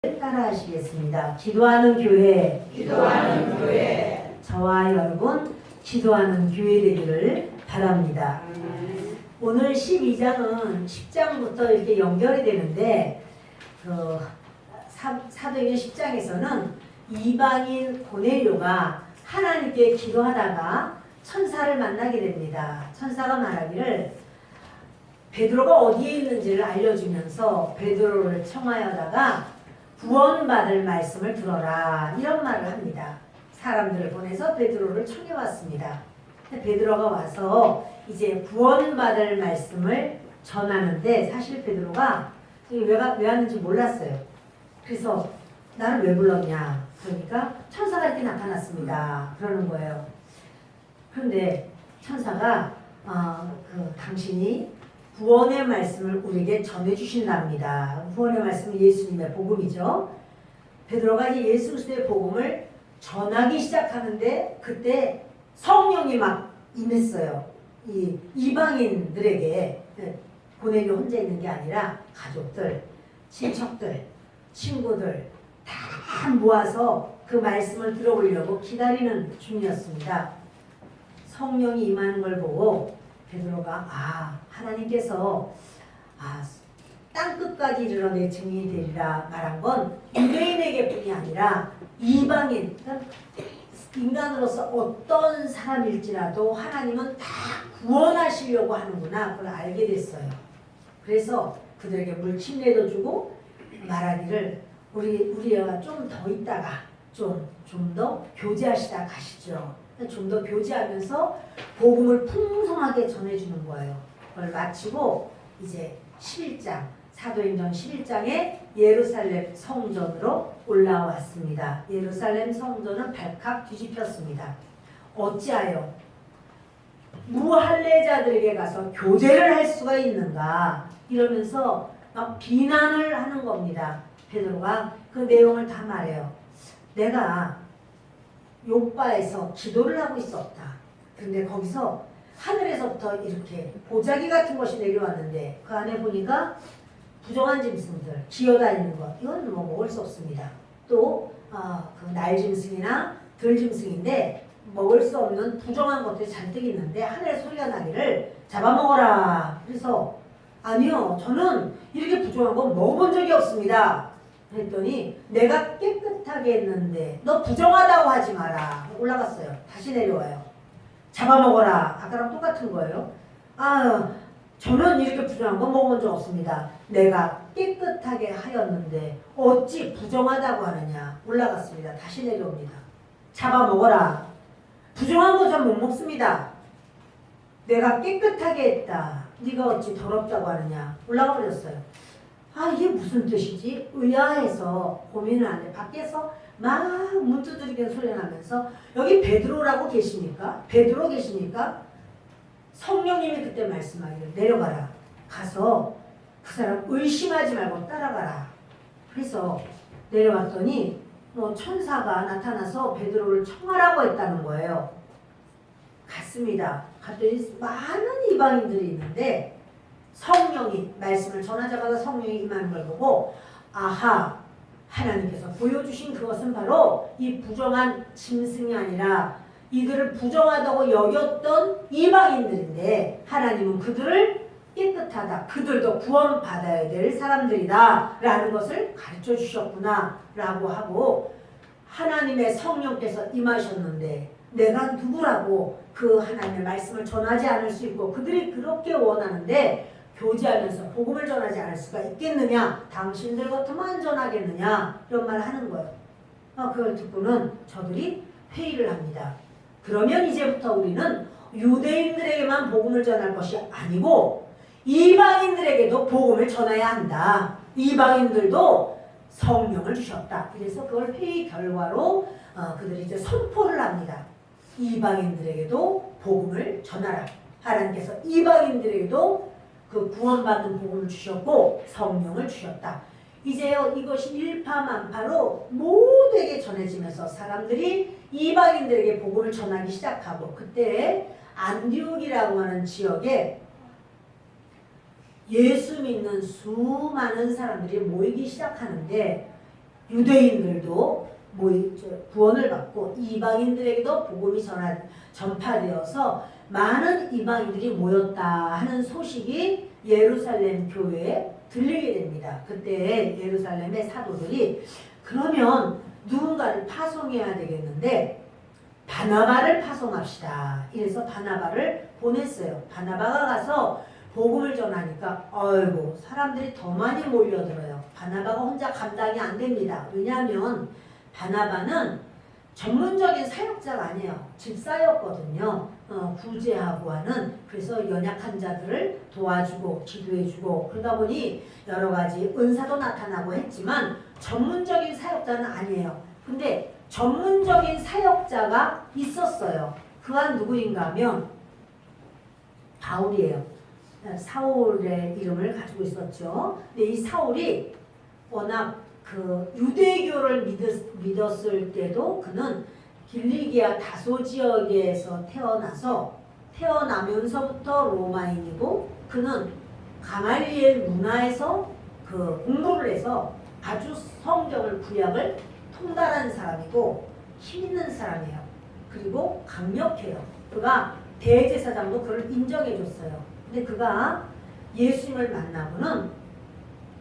따라하시겠습니다. 기도하는 교회. 기도하는 교회. 저와 여러분 기도하는 교회 되기를 바랍니다. 오늘 12장은 10장부터 이렇게 연결이 되는데 사도행전 10장에서는 이방인 고넬료가 하나님께 기도하다가 천사를 만나게 됩니다. 천사가 말하기를 베드로가 어디에 있는지를 알려주면서 베드로를 청하여다가 구원받을 말씀을 들어라 이런 말을 합니다. 사람들을 보내서 베드로를 청해왔습니다. 베드로가 와서 이제 구원받을 말씀을 전하는데 사실 베드로가 왜 왔는지 몰랐어요. 그래서 나를 왜 불렀냐 그러니까 천사가 이렇게 나타났습니다 그러는 거예요. 그런데 천사가 당신이 구원의 말씀을 우리에게 전해주신답니다. 구원의 말씀은 예수님의 복음이죠. 베드로가 이제 예수 그리스도의 복음을 전하기 시작하는데 그때 성령이 막 임했어요. 이 이방인들에게 고넬료 혼자 있는 게 아니라 가족들, 친척들, 친구들 다 모아서 그 말씀을 들어보려고 기다리는 중이었습니다. 성령이 임하는 걸 보고 베드로가 하나님께서 땅끝까지 이르러 내 증인이 되리라 말한 건 유대인에게 뿐이 아니라 이방인, 그러니까 인간으로서 어떤 사람일지라도 하나님은 다 구원하시려고 하는구나 그걸 알게 됐어요. 그래서 그들에게 물침례도 주고 말하기를 우리가 좀 더 있다가 좀 더 교제하시다 가시죠. 좀 더 교제하면서 복음을 풍성하게 전해주는 거예요. 그걸 마치고 이제 11장 사도행전 11장에 예루살렘 성전으로 올라왔습니다. 예루살렘 성전은 발칵 뒤집혔습니다. 어찌하여 무할례자들에게 가서 교제를 할 수가 있는가 이러면서 막 비난을 하는 겁니다. 베드로가 그 내용을 다 말해요. 내가 요바에서 기도를 하고 있었다. 그런데 거기서 하늘에서부터 이렇게 보자기 같은 것이 내려왔는데 그 안에 보니까 부정한 짐승들 기어다니는 것 이건 뭐 먹을 수 없습니다. 또 그 날짐승이나 들짐승인데 먹을 수 없는 부정한 것들이 잔뜩 있는데 하늘에 소리가 나기를 잡아먹어라. 그래서 아니요 저는 이렇게 부정한 거 먹어본 적이 없습니다. 그랬더니 내가 깨끗하게 했는데 너 부정하다고 하지 마라. 올라갔어요. 다시 내려와요. 잡아먹어라. 아까랑 똑같은 거예요. 저는 이렇게 부정한 거 먹어본 적 없습니다. 내가 깨끗하게 하였는데 어찌 부정하다고 하느냐. 올라갔습니다. 다시 내려옵니다. 잡아먹어라. 부정한 거 전 못 먹습니다. 내가 깨끗하게 했다. 네가 어찌 더럽다고 하느냐. 올라가 버렸어요. 이게 무슨 뜻이지? 의아해서 고민을 하는데 밖에서 막 문 두드리는 소리가 나면서 여기 베드로라고 계십니까? 베드로 계십니까? 성령님이 그때 말씀하기를 내려가라. 가서 그 사람 의심하지 말고 따라가라. 그래서 내려갔더니 천사가 나타나서 베드로를 청하라고 했다는 거예요. 갔습니다. 갔더니 많은 이방인들이 있는데 성령이 말씀을 전하자마자 성령이 임하는 걸 보고 하나님께서 보여주신 그것은 바로 이 부정한 짐승이 아니라 이들을 부정하다고 여겼던 이방인들인데 하나님은 그들을 깨끗하다. 그들도 구원받아야 될 사람들이다 라는 것을 가르쳐 주셨구나 라고 하고 하나님의 성령께서 임하셨는데 내가 누구라고 그 하나님의 말씀을 전하지 않을 수 있고 그들이 그렇게 원하는데 교제하면서 복음을 전하지 않을 수가 있겠느냐? 당신들 같으면 전하겠느냐? 이런 말을 하는 거예요. 그걸 듣고는 저들이 회의를 합니다. 그러면 이제부터 우리는 유대인들에게만 복음을 전할 것이 아니고 이방인들에게도 복음을 전해야 한다. 이방인들도 성령을 주셨다. 그래서 그걸 회의 결과로 그들이 이제 선포를 합니다. 이방인들에게도 복음을 전하라. 하나님께서 이방인들에게도 그 구원받는 복음을 주셨고 성령을 주셨다. 이제요 이것이 일파만파로 모두에게 전해지면서 사람들이 이방인들에게 복음을 전하기 시작하고 그때 안디옥이라고 하는 지역에 예수 믿는 수많은 사람들이 모이기 시작하는데 유대인들도 구원을 받고 이방인들에게도 복음이 전파되어서 많은 이방인들이 모였다 하는 소식이 예루살렘 교회에 들리게 됩니다. 그때 예루살렘의 사도들이 그러면 누군가를 파송해야 되겠는데 바나바를 파송합시다. 이래서 바나바를 보냈어요. 바나바가 가서 복음을 전하니까 아이고 사람들이 더 많이 몰려들어요. 바나바가 혼자 감당이 안 됩니다. 왜냐하면 바나바는 전문적인 사역자가 아니에요. 집사였거든요. 구제하고 하는. 그래서 연약한 자들을 도와주고 기도해주고 그러다 보니 여러 가지 은사도 나타나고 했지만 전문적인 사역자는 아니에요. 근데 전문적인 사역자가 있었어요. 그가 누구인가 하면 바울이에요. 사울의 이름을 가지고 있었죠. 근데 이 사울이 워낙 그 유대교를 믿었을 때도 그는 길리기아 다소 지역에서 태어나면서부터 로마인이고 그는 가말리엘 문화에서 그 공부를 해서 아주 성경을 구약을 통달한 사람이고 힘 있는 사람이에요. 그리고 강력해요. 그가 대제사장도 그를 인정해 줬어요. 근데 그가 예수님을 만나고는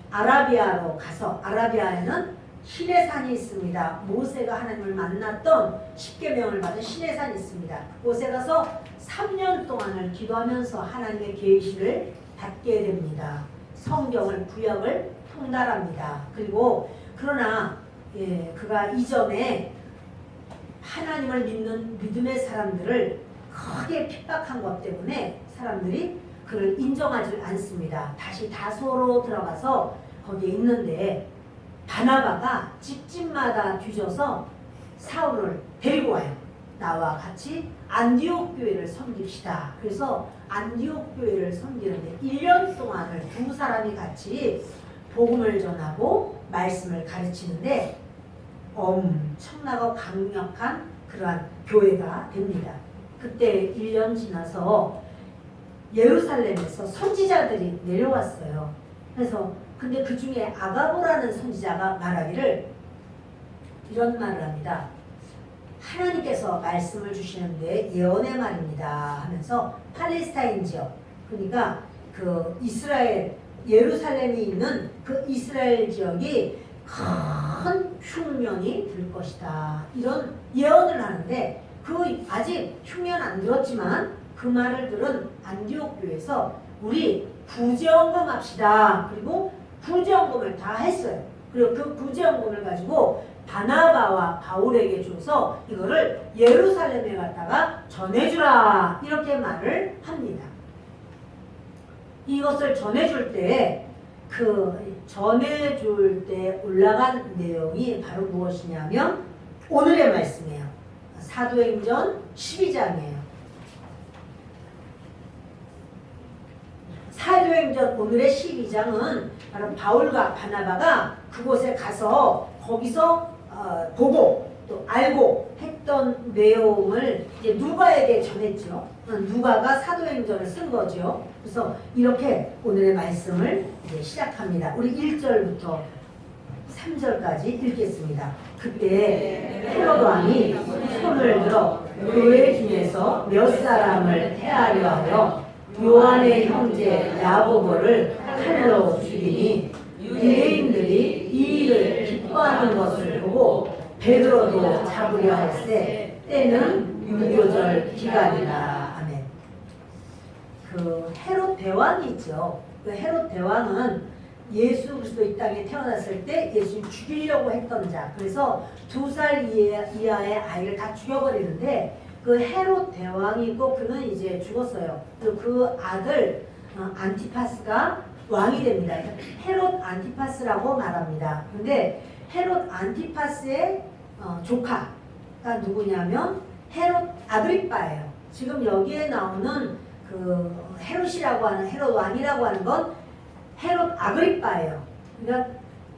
아라비아로 가서 아라비아에는 신의 산이 있습니다. 모세가 하나님을 만났던 십계명을 받은 신의 산이 있습니다. 그곳에 가서 3년 동안을 기도하면서 하나님의 계시를 받게 됩니다. 성경을 구약을 통달합니다. 그리고 그러나 그가 이전에 하나님을 믿는 믿음의 사람들을 크게 핍박한 것 때문에 사람들이 그를 인정하지 않습니다. 다시 다소로 들어가서 거기에 있는데 바나바가 집집마다 뒤져서 사울을 데리고 와요. 나와 같이 안디옥 교회를 섬깁시다. 그래서 안디옥 교회를 섬기는데 1년 동안을 두 사람이 같이 복음을 전하고 말씀을 가르치는데 엄청나고 강력한 그러한 교회가 됩니다. 그때 1년 지나서 예루살렘에서 선지자들이 내려왔어요. 그래서 근데 그 중에 아가보라는 선지자가 말하기를 이런 말을 합니다. 하나님께서 말씀을 주시는데 예언의 말입니다 하면서 팔레스타인 지역, 그러니까 그 이스라엘 예루살렘이 있는 그 이스라엘 지역이 큰 흉년이 들 것이다 이런 예언을 하는데 그 아직 흉년 안 들었지만 그 말을 들은 안디옥 교회에서 우리 구제헌금 합시다. 그리고 구제헌금을 다 했어요. 그리고 그 구제헌금을 가지고 바나바와 바울에게 줘서 이거를 예루살렘에 갔다가 전해주라 이렇게 말을 합니다. 이것을 전해줄 때 전해줄 때 올라간 내용이 바로 무엇이냐면 오늘의 말씀이에요. 사도행전 12장이에요. 사도행전 오늘의 12장은 바로 바울과 바나바가 그곳에 가서 거기서 보고 또 알고 했던 내용을 이제 누가에게 전했죠. 누가가 사도행전을 쓴 거죠. 그래서 이렇게 오늘의 말씀을 이제 시작합니다. 우리 1절부터 3절까지 읽겠습니다. 그때 헤롯 왕이 손을 들어 교회 중에서 몇 사람을 태하려 하여 요한의 형제 야고보를 칼로 죽이니 유대인들이 이 일을 기뻐하는 것을 보고 베드로도 잡으려 할세 때는 유교절 기간이라. 아멘. 그 헤롯 대왕이 있죠. 그 헤롯 대왕은 예수 그리스도 이 땅에 태어났을 때 예수님 죽이려고 했던 자. 그래서 2살 이하의 아이를 다 죽여버리는데 그 헤롯 대왕이고 그는 이제 죽었어요. 그 아들 안티파스가 왕이 됩니다. 헤롯 안티파스라고 말합니다. 근데 헤롯 안티파스의 조카가 누구냐면 헤롯 아그리빠예요. 지금 여기에 나오는 그 헤롯이라고 하는 헤롯 왕이라고 하는 건 헤롯 아그리빠예요. 그러니까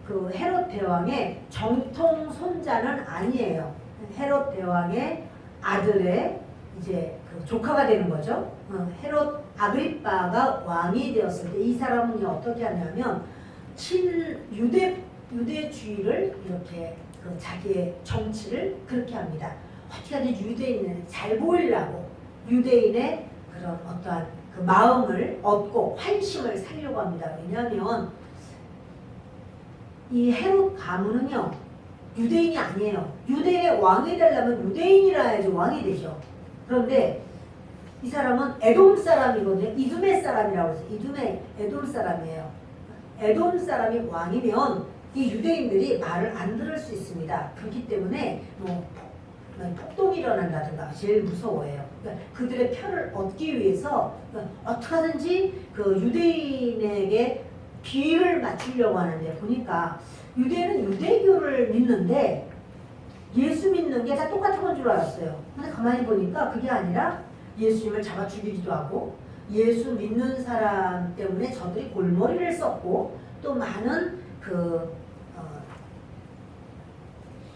그 헤롯 대왕의 정통 손자는 아니에요. 헤롯 대왕의 아들의 이제 그 조카가 되는 거죠. 헤롯 아그리빠가 왕이 되었을 때 이 사람은 어떻게 하냐면 친유대 유대주의를 이렇게 그 자기의 정치를 그렇게 합니다. 어떻게든 유대인을 잘 보이려고 유대인의 그런 어떠한 그 마음을 얻고 환심을 살려고 합니다. 왜냐하면 이 헤롯 가문은요 유대인이 아니에요. 유대인의 왕이 되려면 유대인이라 해야지 왕이 되죠. 그런데 이 사람은 에돔 사람이거든요. 이두메 사람이라고 해서 이두메 에돔 사람이에요. 에돔 사람이 왕이면 이 유대인들이 말을 안 들을 수 있습니다. 그렇기 때문에 뭐 폭동이 일어난다든가 제일 무서워해요. 그러니까 그들의 편을 얻기 위해서 어떻게 하든지 그 유대인에게 비위를 맞추려고 하는데 보니까 유대인은 유대교를 믿는데 예수 믿는 게 다 똑같은 건 줄 알았어요. 근데 가만히 보니까 그게 아니라 예수님을 잡아 죽이기도 하고 예수 믿는 사람 때문에 저들이 골머리를 썼고 또 많은 그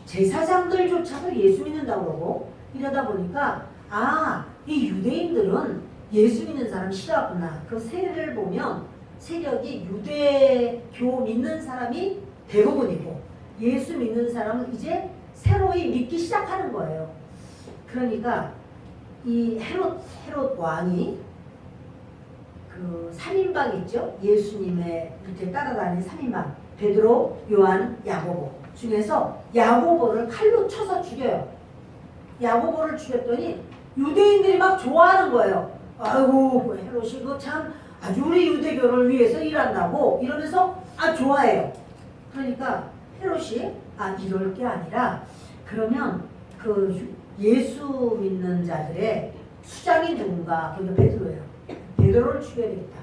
제사장들조차도 예수 믿는다고 그러고 이러다 보니까 이 유대인들은 예수 믿는 사람 싫어하구나. 그 세를 보면 세력이 유대교 믿는 사람이 대부분이고 예수 믿는 사람은 이제 새로이 믿기 시작하는 거예요. 그러니까 이 헤롯 왕이 그 3인방 있죠? 예수님의 밑에 따라다니는 3인방 베드로, 요한, 야고보 중에서 야고보를 칼로 쳐서 죽여요. 야고보를 죽였더니 유대인들이 막 좋아하는 거예요. 아이고 헤롯이 그 참 아주 우리 유대교를 위해서 일한다고 이러면서 좋아해요. 그러니까 헤롯이 이럴 게 아니라 그러면 그 예수 믿는 자들의 수장이 누군가? 그게 베드로예요. 베드로를 죽여야 되겠다.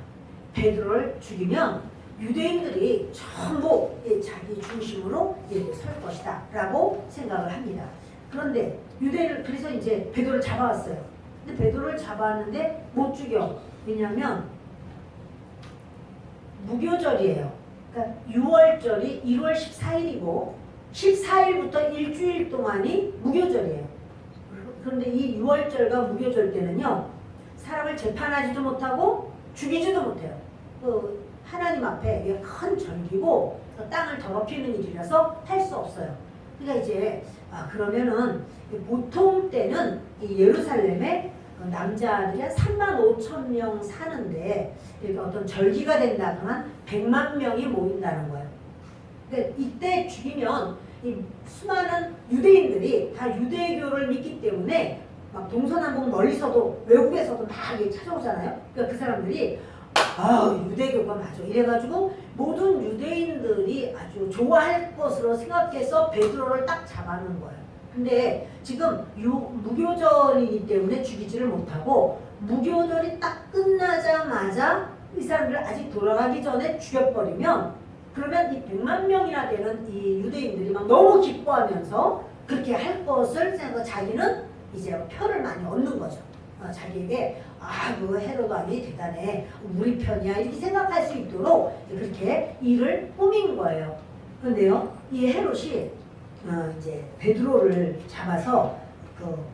베드로를 죽이면 유대인들이 전부 자기 중심으로 이렇게 설 것이다 라고 생각을 합니다. 그런데 유대인을 그래서 이제 베드로를 잡아왔어요. 근데 베드로를 잡아왔는데 못 죽여. 왜냐하면 무교절이에요. 그러니까 6월절이 1월 14일이고 14일부터 일주일 동안이 무교절이에요. 그런데 이 6월절과 무교절 때는요 사람을 재판하지도 못하고 죽이지도 못해요. 그 하나님 앞에 이게 큰 절기고 땅을 더럽히는 일이라서 할 수 없어요. 그러니까 이제 그러면은 보통 때는 이 예루살렘에 남자들이 한 35,000명 사는데 이렇게 어떤 절기가 된다거나 100만 명이 모인다는 거예요. 근데 이때 죽이면 이 수많은 유대인들이 다 유대교를 믿기 때문에 막 동서남북 멀리서도 외국에서도 막 찾아오잖아요. 그러니까 그 사람들이 유대교가 맞아 이래가지고 모든 유대인들이 아주 좋아할 것으로 생각해서 베드로를 딱 잡아놓은 거예요. 근데 지금 무교절이기 때문에 죽이지를 못하고 무교절이 딱 끝나자마자 이 사람들을 아직 돌아가기 전에 죽여버리면 그러면 이 100만 명이나 되는 이 유대인들이 막 너무 기뻐하면서 그렇게 할 것을 생각하고 자기는 이제 표를 많이 얻는 거죠. 자기에게 그 헤롯 왕이 대단해 우리 편이야 이렇게 생각할 수 있도록 그렇게 일을 꾸민 거예요. 그런데요 이 헤롯이 이제 베드로를 잡아서 그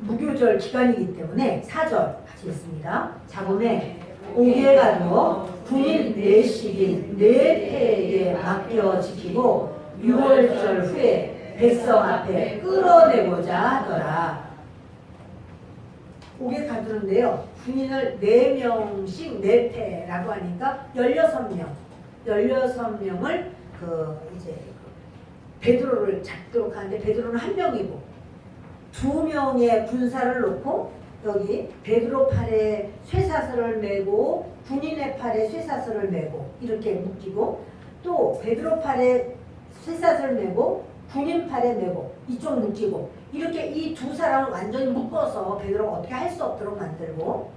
무교절 기간이기 때문에 4절 하시겠습니다. 잡음에 옥에 가두어 군인 4식인 4패에게 맡겨 지키고 6월절 후에 백성 앞에 끌어내고자 하더라. 옥에 가두는데요. 군인을 4명씩 4패라고 하니까 16명. 16명을 이제 베드로를 잡도록 하는데 베드로는 1명이고 2명의 군사를 놓고 여기 베드로 팔에 쇠사슬을 메고 군인의 팔에 쇠사슬을 메고 이렇게 묶이고 또 베드로 팔에 쇠사슬을 메고 군인 팔에 메고 이쪽 묶이고 이렇게 이 두 사람을 완전히 묶어서 베드로가 어떻게 할 수 없도록 만들고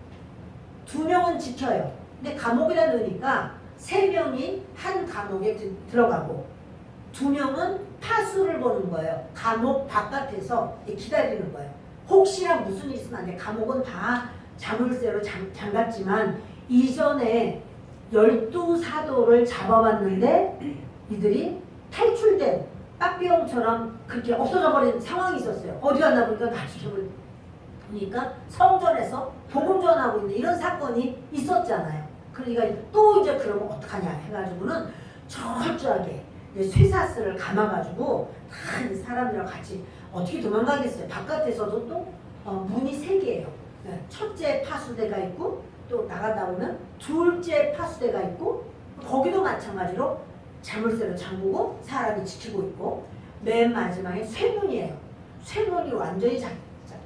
2명은 지켜요. 근데 감옥에다 넣으니까 3명이 한 감옥에 들어가고 2명은 파수를 보는 거예요. 감옥 바깥에서 기다리는 거예요. 혹시나 무슨 일 있으면 안 돼. 감옥은 다 자물쇠로 잠갔지만 이전에 12사도를 잡아왔는데 이들이 탈출된 빠삐용처럼 그렇게 없어져 버린 상황이 있었어요. 어디 갔나 보니까 다 지켜보니까 성전에서 복음 전하고 있는 이런 사건이 있었잖아요. 그러니까 또 이제 그러면 어떡하냐 해가지고는 철저하게 쇠사슬을 감아가지고 다 사람들하고 같이 어떻게 도망가겠어요. 바깥에서도 또 문이 3개예요. 첫째 파수대가 있고 또 나가다 보면 둘째 파수대가 있고 거기도 마찬가지로 자물쇠로 잠그고 사람이 지키고 있고 맨 마지막에 쇠문이에요. 쇠문이 완전히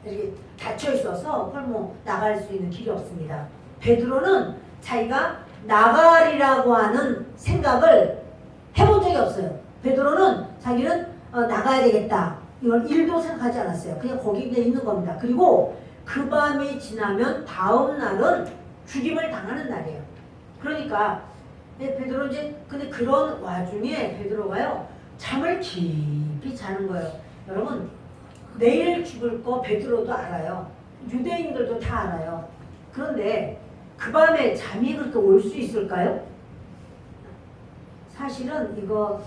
이렇게 닫혀 있어서 그걸 뭐 나갈 수 있는 길이 없습니다. 베드로는 자기가 나가리라고 하는 생각을 해본 적이 없어요. 베드로는 자기는 나가야 되겠다. 이걸 1도 생각하지 않았어요. 그냥 거기 그냥 있는 겁니다. 그리고 그 밤이 지나면 다음 날은 죽임을 당하는 날이에요. 그러니까 베드로 이제 근데 그런 와중에 베드로가요 잠을 깊이 자는 거예요. 여러분 내일 죽을 거 베드로도 알아요. 유대인들도 다 알아요. 그런데 그 밤에 잠이 그렇게 올 수 있을까요? 사실은 이거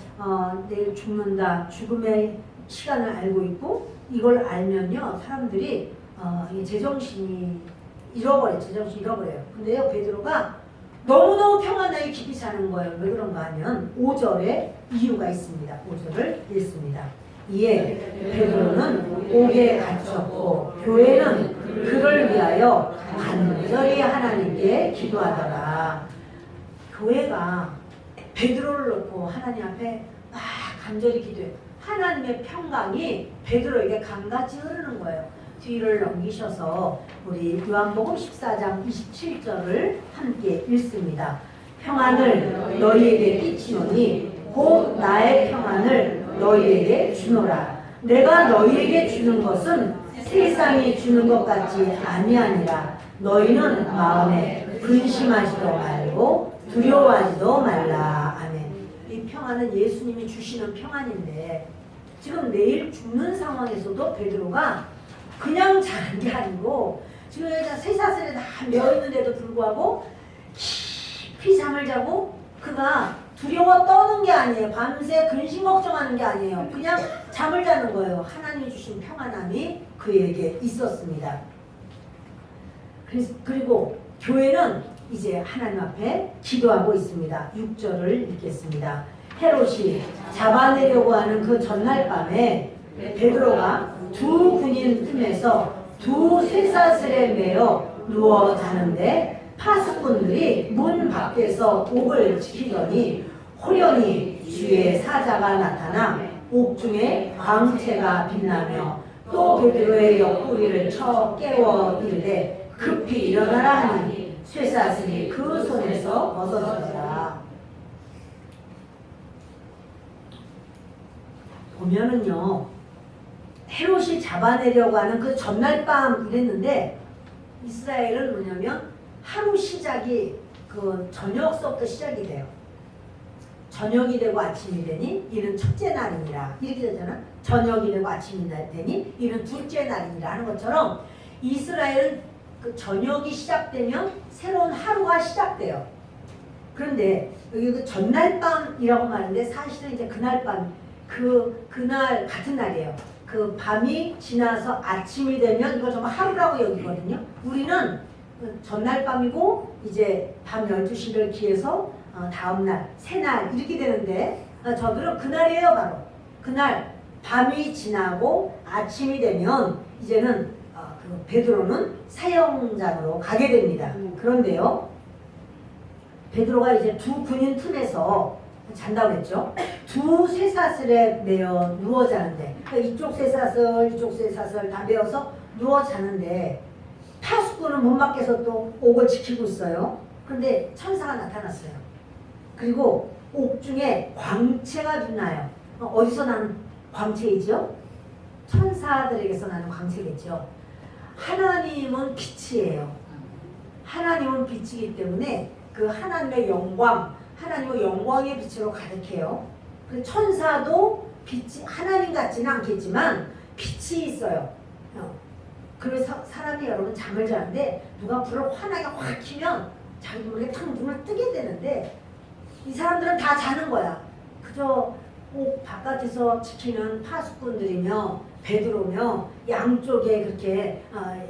내일 죽는다 죽음의 시간을 알고 있고 이걸 알면요 사람들이 제정신이 잃어버려요. 근데요 베드로가 너무너무 평안하게 깊이 자는 거예요. 왜 그런가 하면 5절에 이유가 있습니다. 5절을 읽습니다. 이에 베드로는 옥에 갇혔고 교회는 그를 위하여 간절히 하나님께 기도하더라. 교회가 베드로를 놓고 하나님 앞에 막 간절히 기도해요. 하나님의 평강이 베드로에게 강같이 흐르는 거예요. 뒤를 넘기셔서 우리 요한복음 14장 27절을 함께 읽습니다. 평안을 너희에게 끼치노니 곧 나의 평안을 너희에게 주노라. 내가 너희에게 주는 것은 세상이 주는 것 같지 아니하니라. 너희는 마음에 근심하지도 말고 두려워하지도 말라. 아멘. 이 평안은 예수님이 주시는 평안인데 지금 내일 죽는 상황에서도 베드로가 그냥 자는 게 아니고 지금 쇠사슬에 다 메어있는데도 불구하고 깊이 잠을 자고 그가 두려워 떠는 게 아니에요. 밤새 근심 걱정하는 게 아니에요. 그냥 잠을 자는 거예요. 하나님이 주신 평안함이 그에게 있었습니다. 그리고 교회는 이제 하나님 앞에 기도하고 있습니다. 6절을 읽겠습니다. 헤롯이 잡아내려고 하는 그 전날 밤에 베드로가 두 군인 틈에서 두 쇠사슬에 매어 누워 자는데 파수꾼들이 문 밖에서 옥을 지키더니 호련히 주의 사자가 나타나 옥중에 광채가 빛나며 또 베드로의 옆구리를 쳐 깨워 이르되 급히 일어나라 하니 쇠사슬이 그 손에서 벗어졌더라. 보면은요 헤롯이 잡아내려고 하는 그 전날 밤 이랬는데 이스라엘은 뭐냐면 하루 시작이 그 저녁서부터 시작이 돼요. 저녁이 되고 아침이 되니 이는 첫째 날이니라 이렇게 되잖아. 저녁이 되고 아침이 되니 이는 둘째 날이니라 하는 것처럼 이스라엘은 그 저녁이 시작되면 새로운 하루가 시작돼요. 그런데 여기 그 전날 밤이라고 말하는데 사실은 이제 그날 밤 그날 같은 날이에요. 그 밤이 지나서 아침이 되면 이걸 정말 하루라고 여기거든요. 우리는 전날 밤이고 이제 밤 12시를 기해서 다음날 새날 이렇게 되는데 저들은 그날이에요. 바로 그날 밤이 지나고 아침이 되면 이제는 그 베드로는 사형장으로 가게 됩니다. 그런데요 베드로가 이제 두 군인 틈에서 잔다고 했죠. 두 쇠사슬에 매어 누워 자는데 그러니까 이쪽 쇠사슬 다 매어서 누워 자는데 파수꾼은 문 밖에서 또 옥을 지키고 있어요. 그런데 천사가 나타났어요. 그리고 옥 중에 광채가 빛나요. 어디서 나는 광채이죠? 천사들에게서 나는 광채겠죠. 하나님은 빛이에요. 하나님은 빛이기 때문에 그 하나님의 영광, 하나님의 영광의 빛으로 가득해요. 그 천사도 빛이 하나님 같지는 않겠지만 빛이 있어요. 그래서 사람이 여러분 잠을 자는데 누가 불을 환하게 확 켜면 자기 모르게 탁 눈을 뜨게 되는데 이 사람들은 다 자는 거야. 그저 꼭 바깥에서 지키는 파수꾼들이며 베드로며 양쪽에 그렇게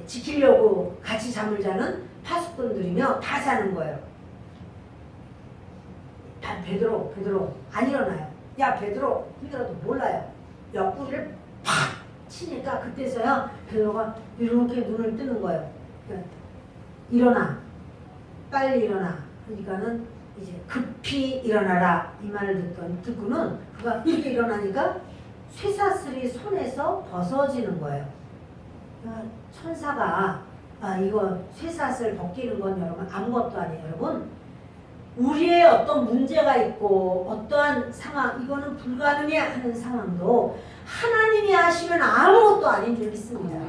지키려고 같이 잠을 자는 파수꾼들이며 다 자는 거예요. 베드로 안 일어나요. 야 베드로, 베드로도 몰라요. 옆구리를 팍 치니까 그때서야 베드로가 이렇게 눈을 뜨는 거예요. 그러니까 일어나, 빨리 일어나. 그러니까는 이제 급히 일어나라 이 말을 듣고는 그가 이렇게 일어나니까 쇠사슬이 손에서 벗어지는 거예요. 그러니까 천사가 이거 쇠사슬 벗기는 건 여러분 아무것도 아니에요. 여러분 우리의 어떤 문제가 있고 어떠한 상황, 이거는 불가능해 하는 상황도 하나님이 하시면 아무것도 아닌 줄 믿습니다.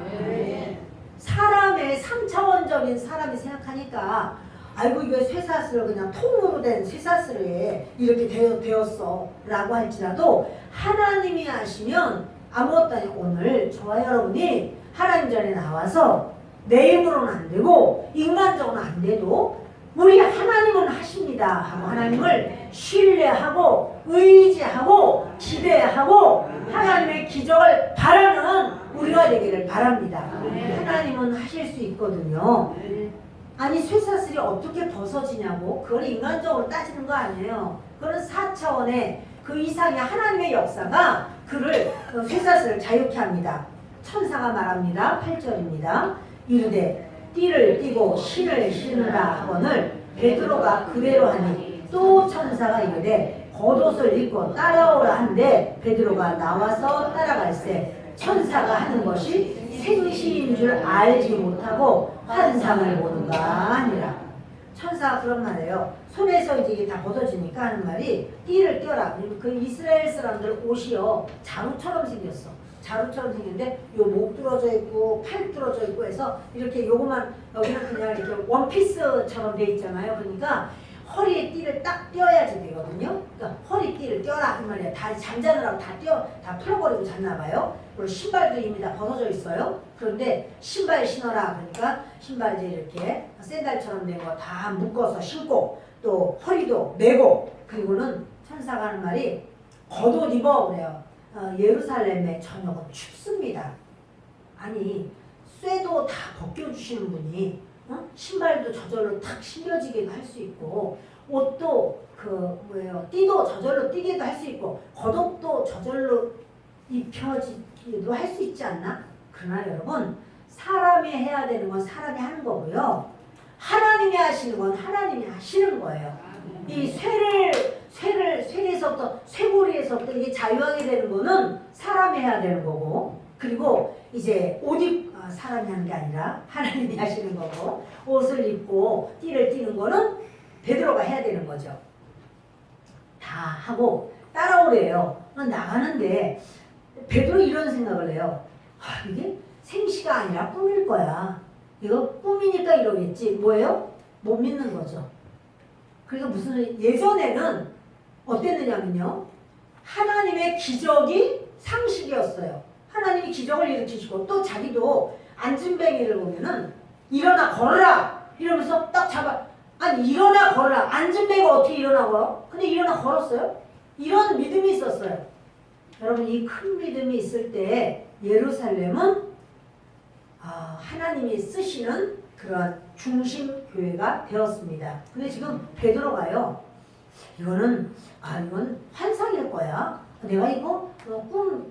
사람의 3차원적인 사람이 생각하니까 아이고 이거 쇠사슬 그냥 통으로 된 쇠사슬에 이렇게 되었어 라고 할지라도 하나님이 하시면 아무것도 아니. 오늘 저와 여러분이 하나님 전에 나와서 내 힘으로는 안 되고 인간적으로는 안 돼도 우리 하나님은 하십니다 하고 하나님을 신뢰하고 의지하고 기대하고 하나님의 기적을 바라는 우리가 되기를 바랍니다. 하나님은 하실 수 있거든요. 아니 쇠사슬이 어떻게 벗어지냐고 그걸 인간적으로 따지는 거 아니에요. 그건 4차원의 그 이상의 하나님의 역사가 그를 쇠사슬을 자유케 합니다. 천사가 말합니다. 8절입니다. 이르되 띠를 띠고 신을 신으라 하거늘 베드로가 그대로 하니 또 천사가 이르되 겉옷을 입고 따라오라 한데 베드로가 나와서 따라갈새 천사가 하는 것이 생시인 줄 알지 못하고 환상을 보는가 아니라. 천사가 그런 말이에요. 손에서 이제 이게 다 벗어지니까 하는 말이 띠를 띄어라. 그 이스라엘 사람들 옷이요 자루처럼 생겼어. 자루처럼 생겼는데 요 목 뚫어져 있고 팔 뚫어져 있고 해서 이렇게 요거만 여기는 그냥 이렇게 원피스처럼 돼 있잖아요. 그러니까 허리에 띠를 딱 띄어야지 되거든요. 그러니까 허리띠를 띄어라 그 말이에요. 다 잠자느라고 다 풀어버리고 잤나 봐요. 그리고 신발도 이미 다 벗어져 있어요. 그런데 신발 신어라 그러니까 신발 이제 이렇게 샌들처럼 된 거 다 묶어서 신고 또 허리도 매고 그리고는 천사가 하는 말이 겉옷 입어 그래요. 예루살렘의 저녁은 춥습니다. 아니 쇠도 다 벗겨주시는 분이 신발도 저절로 탁 신겨지기도 할 수 있고 옷도 띠도 저절로 띠기도 할 수 있고 겉옷도 저절로 입혀지기도 할 수 있지 않나? 그러나 여러분 사람이 해야 되는 건 사람이 하는 거고요. 하나님이 하시는 건 하나님이 하시는 거예요. 이 쇠에서부터 쇠고리에서부터 이게 자유하게 되는 거는 사람이 해야 되는 거고 그리고 이제 사람이 하는 게 아니라 하나님이 하시는 거고 옷을 입고 띠를 띠는 거는 베드로가 해야 되는 거죠. 다 하고 따라오래요. 나가는데 베드로 이런 생각을 해요. 이게 생시가 아니라 꿈일 거야. 이거 꿈이니까 이러겠지. 뭐예요? 못 믿는 거죠. 그러니까 무슨 예전에는 어땠느냐면요. 하나님의 기적이 상식이었어요. 하나님이 기적을 일으키시고 또 자기도 안진뱅이를 보면은 일어나 걸어라 이러면서 딱 잡아. 아니 일어나 걸어라. 안진뱅이가 어떻게 일어나 걸어? 근데 일어나 걸었어요. 이런 믿음이 있었어요. 여러분 이 큰 믿음이 있을 때 예루살렘은 하나님이 쓰시는 그런 중심 교회가 되었습니다. 근데 지금 베드로가요. 이건 환상일 거야. 내가 이거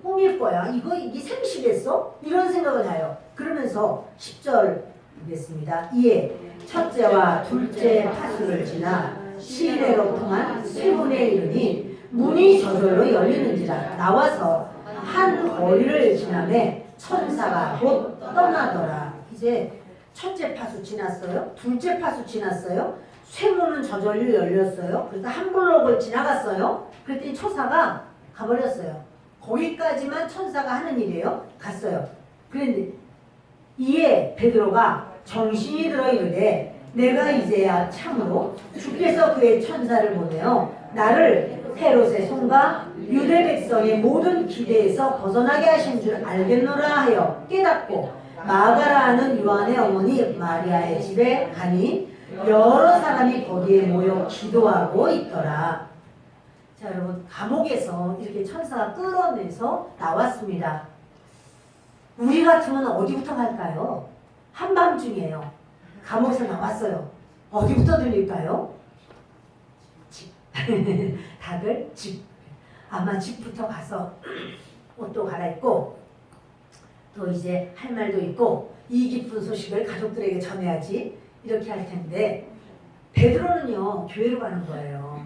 꿈일 거야. 이게 생시겠어? 이런 생각을 해요. 그러면서 10절 보겠습니다. 이에 첫째와 둘째 파수를 지나 시내로 통한 쇠문에 이르니 문이 저절로 열리는지라 나와서 한 거리를 지나매 천사가 곧 떠나더라. 이제 첫째 파수 지났어요. 둘째 파수 지났어요. 쇠문은 저절로 열렸어요. 그래서 한 블록을 지나갔어요. 그랬더니 천사가 가버렸어요. 거기까지만 천사가 하는 일이에요. 갔어요. 그런데 이에 베드로가 정신이 들어 이르되 내가 이제야 참으로 주께서 그의 천사를 보내어 나를 헤롯의 손과 유대 백성의 모든 기대에서 벗어나게 하신 줄 알겠노라 하여 깨닫고 마가라 하는 요한의 어머니 마리아의 집에 가니 여러 사람이 거기에 모여 기도하고 있더라. 자 여러분 감옥에서 이렇게 천사가 끌어내서 나왔습니다. 우리 같으면 어디부터 갈까요? 한밤중이에요. 감옥에서 나왔어요. 어디부터 들릴까요? 집. 다들 집. 아마 집부터 가서 옷도 갈아입고 또 이제 할 말도 있고 이 기쁜 소식을 가족들에게 전해야지 이렇게 할 텐데 베드로는요 교회로 가는 거예요.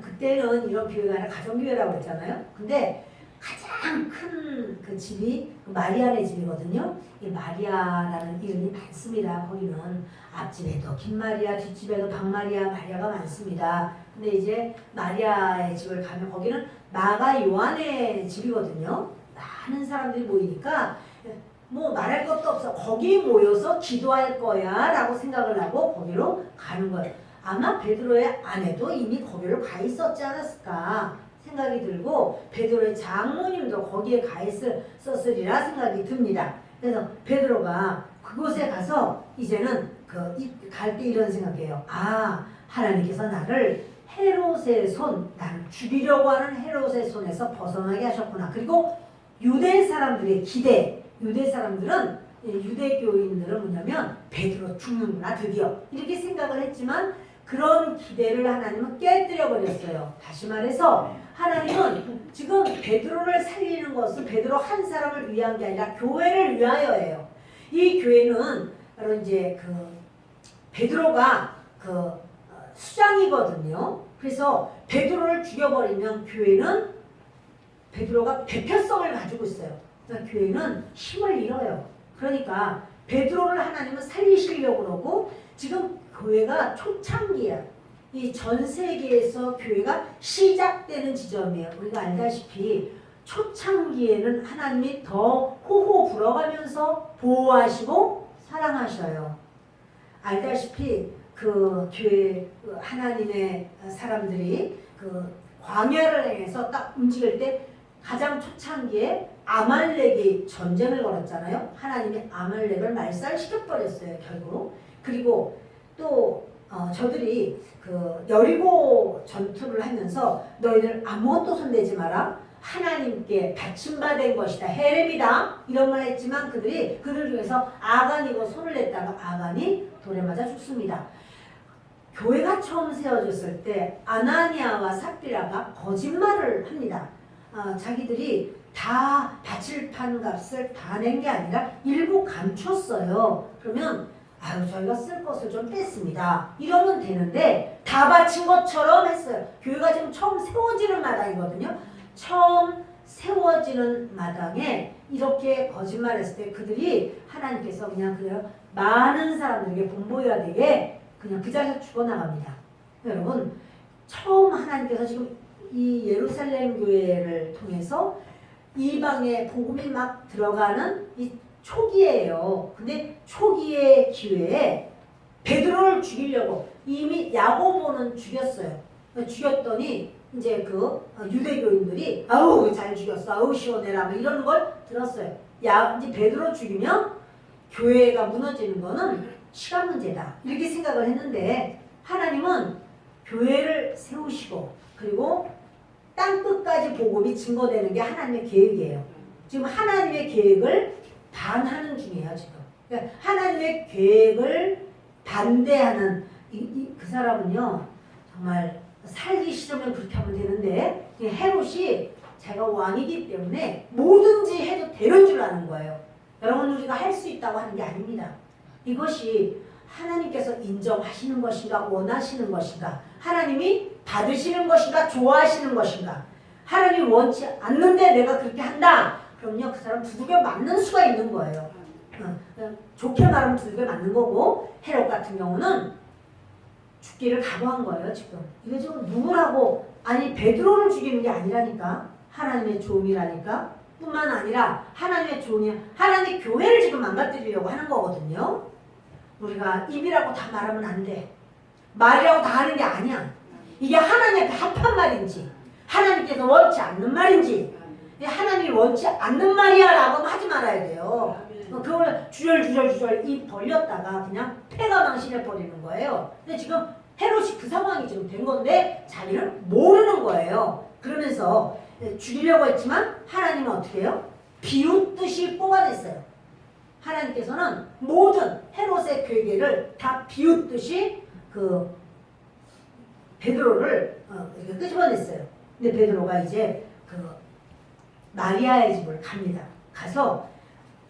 그때는 이런 교회가 아니라 가정교회라고 했잖아요. 근데 가장 큰 그 집이 마리아네 집이거든요. 이 마리아라는 이름이 많습니다. 거기는 앞집에도 김마리아, 뒷집에도 박마리아, 마리아가 많습니다. 근데 이제 마리아의 집을 가면 거기는 마가 요한의 집이거든요. 많은 사람들이 모이니까 뭐 말할 것도 없어. 거기 모여서 기도할 거야 라고 생각을 하고 거기로 가는 거예요. 아마 베드로의 아내도 이미 거기로 가 있었지 않았을까 생각이 들고 베드로의 장모님도 거기에 가 있었으리라 생각이 듭니다. 그래서 베드로가 그곳에 가서 이제는 갈 때 이런 생각이에요. 아, 하나님께서 나를 헤롯의 손, 나를 죽이려고 하는 헤롯의 손에서 벗어나게 하셨구나. 그리고 유대 사람들의 기대, 유대 사람들은 유대교인들은 뭐냐면 베드로 죽는구나 드디어 이렇게 생각을 했지만 그런 기대를 하나님은 깨뜨려 버렸어요. 다시 말해서 하나님은 지금 베드로를 살리는 것은 베드로 한 사람을 위한 게 아니라 교회를 위하여예요. 이 교회는 바로 이제 베드로가 수장이거든요. 그래서 베드로를 죽여버리면 교회는 베드로가 대표성을 가지고 있어요. 그러니까 교회는 힘을 잃어요. 그러니까 베드로를 하나님은 살리시려고 그러고 지금 교회가 초창기야. 이 전 세계에서 교회가 시작되는 지점이에요. 우리가 알다시피 초창기에는 하나님이 더 호호 불어가면서 보호하시고 사랑하셔요. 알다시피 교회 하나님의 사람들이 광야를 향해서 딱 움직일 때 가장 초창기에 아말렉이 전쟁을 걸었잖아요. 하나님이 아말렉을 말살시켜버렸어요. 결국. 그리고 또 저들이 여리고 전투를 하면서 너희들 아무것도 손대지 마라. 하나님께 받침받은 것이다. 헤렘이다. 이런 말 했지만 그들 중에서 아간이고 손을 냈다가 아간이 돌에 맞아 죽습니다. 교회가 처음 세워졌을 때 아나니아와 삽비라가 거짓말을 합니다. 자기들이 다 밭을 판 값을 다 낸 게 아니라 일부 감췄어요. 그러면 저희가 쓸 것을 좀 뺐습니다. 이러면 되는데 다 바친 것처럼 했어요. 교회가 지금 처음 세워지는 마당이거든요. 처음 세워지는 마당에 이렇게 거짓말했을 때 그들이 하나님께서 그냥 많은 사람들에게 본보여야 되게 그냥 그 자리에서 죽어나갑니다. 여러분 처음 하나님께서 지금 이 예루살렘 교회를 통해서 이방의 복음이 막 들어가는 이 초기예요. 근데 초기의 기회에 베드로를 죽이려고 이미 야고보는 죽였어요. 죽였더니 이제 유대교인들이 아우 잘 죽였어, 아우 시원해라 뭐 이런 걸 들었어요. 이제 베드로 죽이면 교회가 무너지는 거는 시간 문제다 이렇게 생각을 했는데 하나님은 교회를 세우시고 그리고 땅끝까지 복음이 증거되는 게 하나님의 계획이에요. 지금 하나님의 계획을 반하는 중이에요. 지금 그러니까 하나님의 계획을 반대하는 그 사람은요 정말 살기 싫으면 그렇게 하면 되는데 헤롯이 자기가 왕이기 때문에 뭐든지 해도 되는 줄 아는 거예요. 여러분 우리가 할 수 있다고 하는 게 아닙니다. 이것이 하나님께서 인정하시는 것인가 원하시는 것인가 하나님이 받으시는 것인가 좋아하시는 것인가 하나님이 원치 않는데 내가 그렇게 한다 그럼요 그 사람 두들겨 맞는 수가 있는 거예요. 좋게 말하면 두들겨 맞는 거고 헤롯 같은 경우는 죽기를 각오한 거예요. 지금 이거 지금 누구라고 아니 베드로를 죽이는 게 아니라니까 하나님의 조음이라니까 뿐만 아니라 하나님의 조음이 하나님의 교회를 지금 망가뜨리려고 하는 거거든요. 우리가 입이라고 다 말하면 안 돼. 말이라고 다 하는 게 아니야. 이게 하나님의 합한 말인지 하나님께서 원치 않는 말인지 하나님이 원치 않는 말이야 라고 하지 말아야 돼요. 그걸 주절주절 입 벌렸다가 그냥 폐가 망신해버리는 거예요. 근데 지금 헤롯이 그 상황이 지금 된 건데 자기는 모르는 거예요. 그러면서 죽이려고 했지만 하나님은 어떻게 해요? 비웃듯이 뽑아냈어요. 하나님께서는 모든 헤롯의 괴계를 다 비웃듯이 베드로를 끄집어냈어요. 근데 베드로가 이제 그 마리아의 집을 갑니다. 가서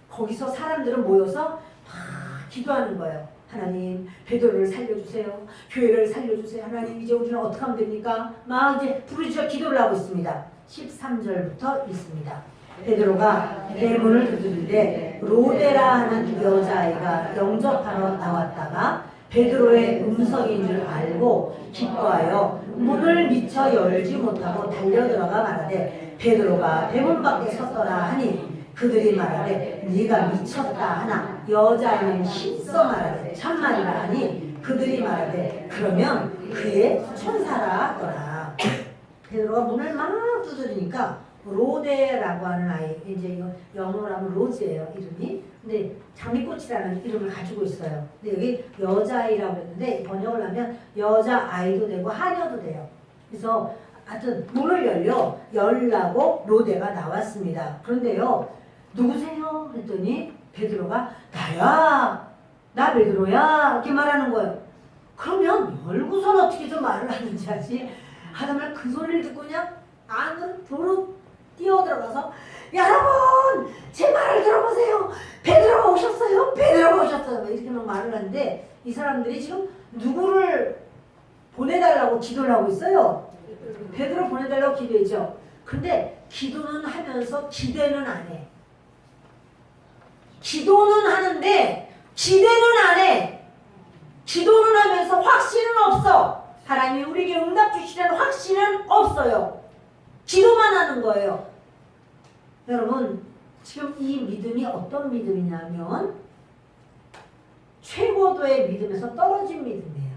거기서 사람들은 모여서 막 기도하는 거예요. 하나님, 베드로를 살려주세요. 교회를 살려주세요. 하나님, 이제 우리는 어떻게 하면 됩니까? 막 이제 부르짖어 기도를 하고 있습니다. 13절부터 있습니다. 베드로가 대문을 두드리되 로데라 하는 여자아이가 영접하러 나왔다가 베드로의 음성인 줄 알고 기뻐하여 문을 미처 열지 못하고 달려들어가 말하되 베드로가 대문 밖에 섰더라 하니 그들이 말하되 네가 미쳤다 하나 여자아이는 힘써 말하되 참말이라 하니 그들이 말하되 그러면 그의 천사라 하더라. 베드로가 문을 막 두드리니까 로데라고 하는 아이, 이제 이거 영어로 하면 로즈예요, 이름이. 근데 장미꽃이라는 이름을 가지고 있어요. 근데 여기 여자아이라고 했는데 번역을 하면 여자아이도 되고 하녀도 돼요. 그래서 하여튼 문을 열라고 로데가 나왔습니다. 그런데요, 누구세요? 했더니 베드로가 나야, 나 베드로야 이렇게 말하는 거예요. 그러면 열고선 어떻게 좀 말을 하는지 하지? 하다말 그 소리를 듣고 그냥 안으로 도로 뛰어들어가서 여러분 제 말을 들어보세요. 베드로가 오셨어요. 베드로가 오셨어요. 이렇게 막 말을 하는데 이 사람들이 지금 누구를 보내달라고 기도를 하고 있어요. 베드로 보내달라고 기도했죠. 근데 기도는 하면서 기대는 안 해. 기도는 하는데 기대는 안 해. 기도는 하면서 확신은 없어. 하나님이 우리에게 응답 주시라는 확신은 없어요. 기도만 하는 거예요. 여러분, 지금 이 믿음이 어떤 믿음이냐면 최고도의 믿음에서 떨어진 믿음이에요.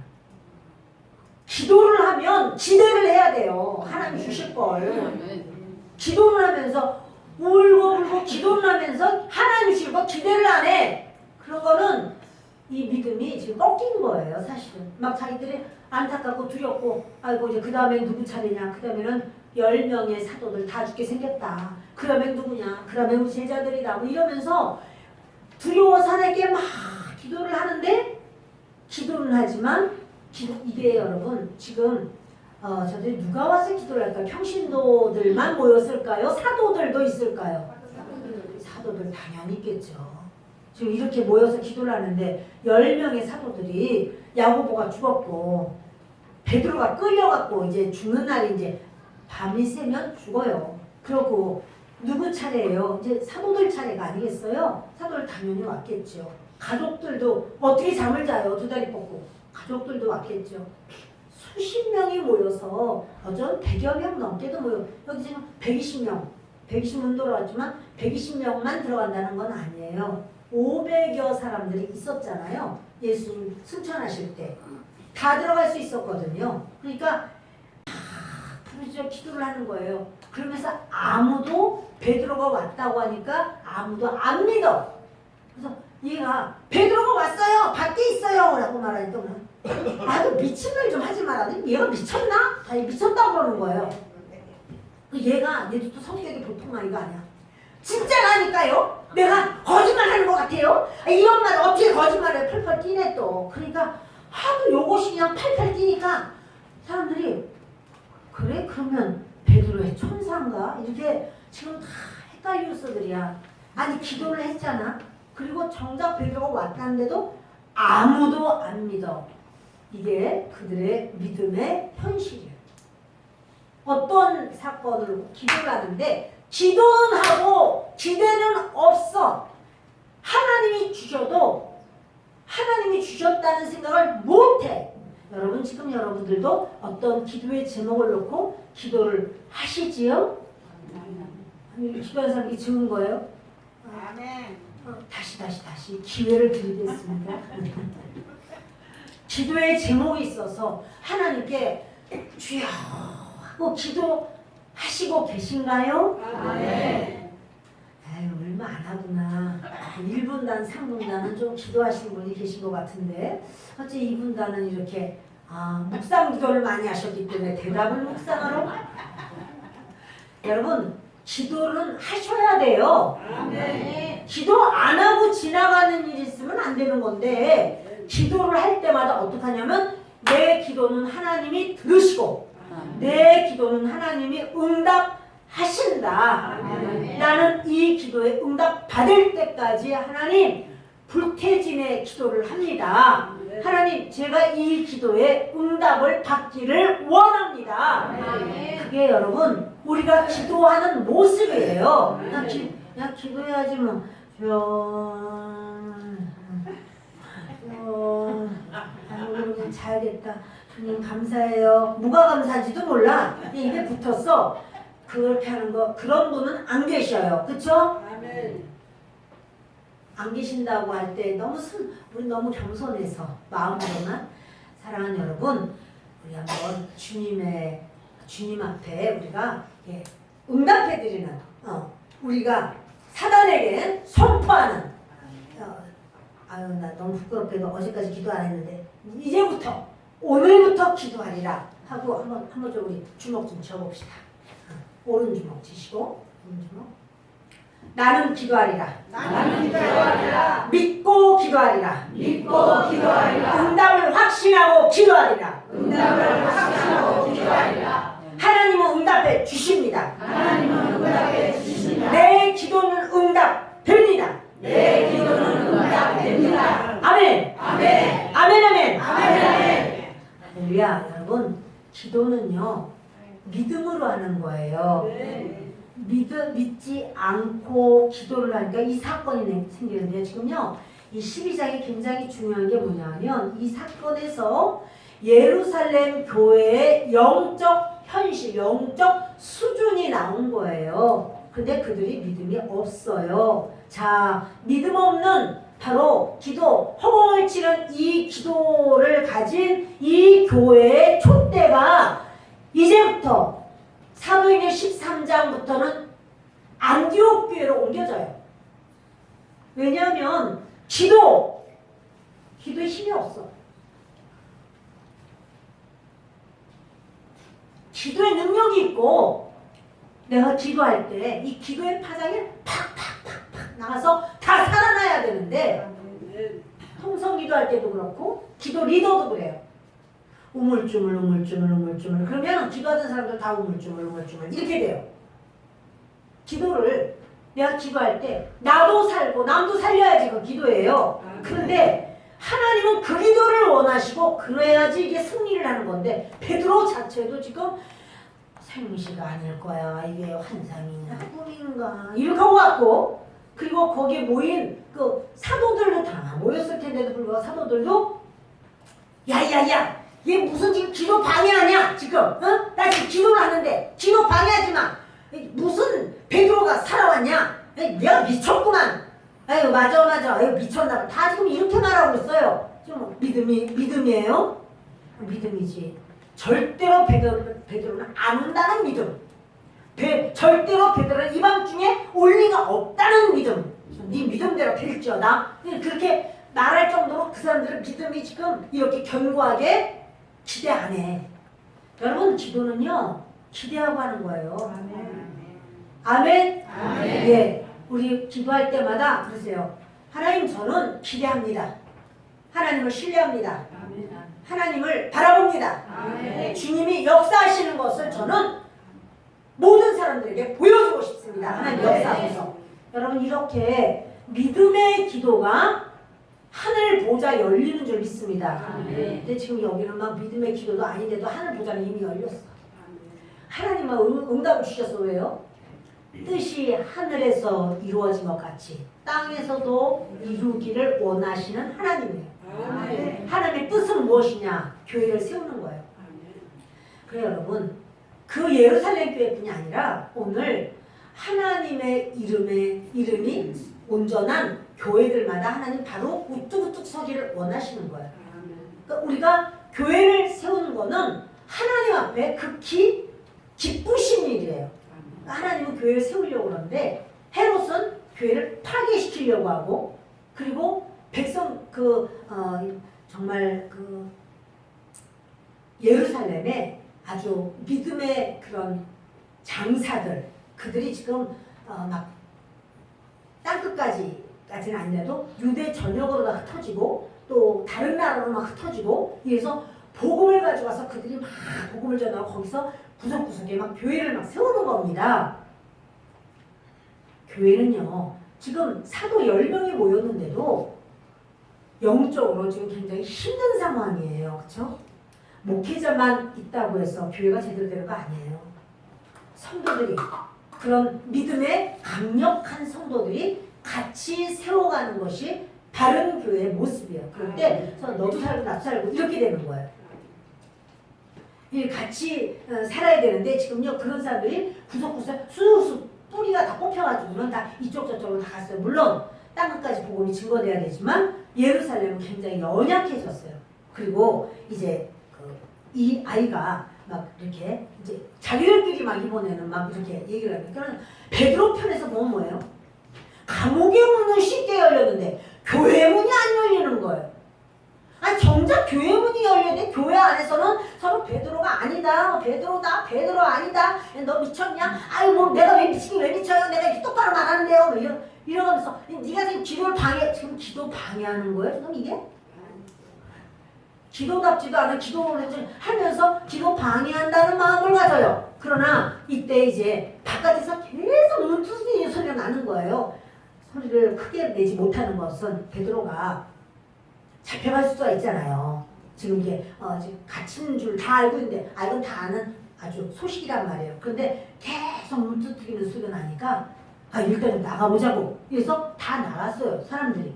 기도를 하면 기대를 해야 돼요. 하나님 주실 걸. 기도를 하면서 울고 불고 기도를 하면서 하나님 주실 거 기대를 안 해. 그런 거는 이 믿음이 지금 꺾인 거예요, 사실은. 막 자기들이 안타깝고 두렵고, 아이고, 이제 그 다음에 누구 차례냐, 그 다음에는 10명의 사도들 다 죽게 생겼다. 그 다음에 누구냐, 그 다음에 우리 제자들이다. 뭐 이러면서 두려워서 하나님께 막 기도를 하는데, 기도는 하지만, 이게 여러분, 지금, 저들이 누가 와서 기도를 할까요? 평신도들만 모였을까요? 사도들도 있을까요? 사도들 당연히 있겠죠. 지금 이렇게 모여서 기도를 하는데 10명의 사도들이 야고보가 죽었고 베드로가 끌려갔고 이제 죽는 날이 이제 밤이 새면 죽어요. 그러고 누구 차례예요? 이제 사도들 차례가 아니겠어요? 사도들 당연히 왔겠죠. 가족들도 어떻게 잠을 자요? 두 다리 뻗고. 가족들도 왔겠죠. 수십 명이 모여서 어전 100여 명 넘게도 모여. 여기 지금 120명. 120명 들어왔지만 120명만 들어간다는 건 아니에요. 500여 사람들이 있었잖아요. 예수님 승천하실 때. 다 들어갈 수 있었거든요. 그러니까 부르짖어 기도를 하는 거예요. 그러면서 아무도 베드로가 왔다고 하니까 아무도 안 믿어. 그래서 얘가 베드로가 왔어요. 밖에 있어요. 라고 말하니까 아주 미친 말 좀 하지 마라. 얘가 미쳤나? 다 미쳤다고 그러는 거예요. 얘도 또 성격이 보통 아이가 아니야. 진짜라니까요. 내가 거짓말하는 것 같아요. 이런 말 어떻게 거짓말을 펄펄 뛰네 또. 그러니까 하도 요것이 그냥 팔팔 뛰니까 사람들이 그래? 그러면 베드로의 천사인가? 이렇게 지금 다 헷갈리는 뉴스들이야. 아니 기도를 했잖아. 그리고 정작 베드로가 왔다는데도 아무도 안 믿어. 이게 그들의 믿음의 현실이에요. 어떤 사건을 기도를 하는데 기도는 하고 기대는 없어. 하나님이 주셔도 하나님이 주셨다는 생각을 못해. 여러분 지금 여러분들도 어떤 기도의 제목을 놓고 기도를 하시지요? 아니 기도하는 사람이 적은 거예요? 아멘. 다시 기회를 드리겠습니다. 기도의 제목이 있어서 하나님께 주여 하고 기도하시고 계신가요? 아멘. 아유 얼마 안 하구나. 1분단 3분단은 좀 기도하시는 분이 계신 것 같은데 어째 2분단은 이렇게 묵상 기도를 많이 하셨기 때문에 대답을 묵상하러 여러분 기도는 하셔야 돼요. 아멘. 기도 안 하고 지나가는 일이 있으면 안 되는 건데 기도를 할 때마다 어떻게 하냐면 내 기도는 하나님이 들으시고 내 기도는 하나님이 하신다. 아멘. 나는 이 기도에 응답 받을 때까지 하나님 불태진의 기도를 합니다. 하나님 제가 이 기도에 응답을 받기를 원합니다. 아멘. 그게 여러분 우리가 기도하는 모습이에요. 그냥 기도해야지 뭐. 오늘 자야겠다. 주님 감사해요. 뭐가 감사한지도 몰라. 그냥 입에 붙었어. 그렇게 하는 거 그런 분은 안 계셔요. 그쵸? 아멘. 안 계신다고 할 때 우리 너무 겸손해서 마음으로만 사랑하는 여러분 우리 한번 주님 앞에 우리가 응답해드리는 우리가 사단에게 선포하는 아유 나 너무 부끄럽게도 어제까지 기도 안 했는데 이제부터 오늘부터 기도하리라 하고 한번 좀 우리 주먹 좀 쥐어봅시다. 오른 주먹 쥐시고 오른 주먹 나는 기도하리라. 나는 기도하리라. 믿고 기도하리라. 믿고 기도하리라. 응답을 확신하고 기도하리라. 응답을 확신하고 기도하리라. 하나님은 응답해 주십니다. 하나님은 응답해 주십니다. 내 기도는 응답됩니다. 내 기도는 응답됩니다. 아멘. 아멘. 아멘 아멘. 아멘. 아멘. 할렐루야. 여러분 기도는요 믿음으로 하는 거예요. 믿지 않고 기도를 하니까 이 사건이 생기는데요. 지금요 이 12장이 굉장히 중요한 게 뭐냐면 이 사건에서 예루살렘 교회의 영적 현실, 영적 수준이 나온 거예요. 근데 그들이 믿음이 없어요. 자, 믿음 없는 바로 기도, 허공을 치는 이 기도를 가진 이 교회의 촛대가 이제부터 사도행전 13장부터는 안디옥 교회로 옮겨져요. 왜냐하면 기도에 힘이 없어. 기도에 능력이 있고 내가 기도할 때 이 기도의 파장이 팍팍팍팍 나가서 다 살아나야 되는데 통성 기도할 때도 그렇고 기도 리더도 그래요. 우물쭈물 그러면 기도하던 사람들 다 우물쭈물 이렇게 돼요. 기도를 내가 기도할 때 나도 살고 남도 살려야지 그 기도예요. 그런데 하나님은 그 기도를 원하시고 그래야지 이게 승리를 하는 건데 베드로 자체도 지금 생시가 아닐 거야. 이게 환상이냐 꿈인가 이렇게 하고 왔고 그리고 거기에 모인 그 사도들도 다 모였을 텐데도 불구하고 사도들도 야야야 얘 무슨 지금 기도 방해하냐 지금 나 지금 기도를 하는데 기도 방해하지 마 무슨 베드로가 살아왔냐 내가 미쳤구만 아유 맞아 아유 미쳤나 봐 다 지금 이렇게 말하고 있어요. 지금 믿음이에요? 믿음이지. 절대로 베드로는 안 온다는 믿음. 절대로 베드로는 이밤중에 올 리가 없다는 믿음. 네 믿음대로 될지어다. 그렇게 말할 정도로 그 사람들의 믿음이 지금 이렇게 견고하게 기대 안 해. 여러분 기도는요 기대하고 하는 거예요. 아멘. 아멘. 예, 우리 기도할 때마다 그러세요. 하나님 저는 기대합니다. 하나님을 신뢰합니다. 하나님을 바라봅니다. 아멘. 주님이 역사하시는 것을 저는 모든 사람들에게 보여주고 싶습니다. 하나님 역사하셔서. 여러분 이렇게 믿음의 기도가 하늘 보좌 열리는 줄 믿습니다. 근데 지금 여기는 막 믿음의 기도도 아닌데도 하늘 보좌는 이미 열렸어. 하나님은 응답을 주셨어. 왜요? 뜻이 하늘에서 이루어진 것 같이 땅에서도 이루기를 원하시는 하나님이에요. 하나님의 뜻은 무엇이냐? 교회를 세우는 거예요. 그래요 여러분 그 예루살렘 교회뿐이 아니라 오늘 하나님의 이름이 온전한 교회들마다 하나님 바로 우뚝우뚝 서기를 원하시는 거예요. 그러니까 우리가 교회를 세우는 거는 하나님 앞에 극히 기쁘신 일이에요. 하나님은 교회를 세우려고 그러는데 헤롯은 교회를 파괴시키려고 하고 그리고 백성 정말 예루살렘에 아주 믿음의 그런 장사들 그들이 지금 막 땅끝까지는 아니라도 유대 전역으로 다 흩어지고 또 다른 나라로 막 흩어지고 이래서 복음을 가져와서 그들이 막 복음을 전하고 거기서 구석구석에 막 교회를 막 세우는 겁니다. 교회는요, 지금 사도 10명이 모였는데도 영적으로 지금 굉장히 힘든 상황이에요. 그렇죠? 목회자만 있다고 해서 교회가 제대로 되는 거 아니에요. 성도들이, 그런 믿음의 강력한 성도들이 같이 세워가는 것이 바른 교회의 모습이에요. 그럴 때 너도 살고 나도 살고 이렇게 되는 거예요. 같이 살아야 되는데 지금요, 그런 사람들이 구석구석 쑥쑥 뿌리가 다 뽑혀가지고는 다 이쪽 저쪽으로 다 갔어요. 물론 땅끝까지 복음이 증거돼야 되지만 예루살렘은 굉장히 연약해졌어요. 그리고 이제 이 아이가 막 이렇게 이제 자기들끼리 막 이번에는 막 이렇게 얘기를 하니까 베드로 편에서 보면 뭐예요? 감옥의 문은 쉽게 열렸는데 교회 문이 안 열리는 거예요. 아니 정작 교회 문이 열리는데 교회 안에서는 서로 베드로가 아니다, 베드로다, 베드로 아니다, 너 미쳤냐? 아유 뭐 내가 왜 미치긴 왜 미쳐요? 내가 이렇게 똑바로 말하는데요. 뭐 이러면서 네가 지금 기도를 지금 기도 방해하는 거예요? 지금 이게? 기도답지도 않은 기도를 하면서 기도 방해한다는 마음을 가져요. 그러나 이때 이제 바깥에서 계속 문투스의 소리가 나는 거예요. 소리를 크게 내지 못하는 것은 베드로가 잡혀갈 수가 있잖아요. 지금 이게 지금 갇힌 줄 다 알고 있는데 이건 다 아는 아주 소식이란 말이에요. 그런데 계속 문투트리는 소리가 나니까 일단 좀 나가보자고. 그래서 다 나갔어요. 사람들이.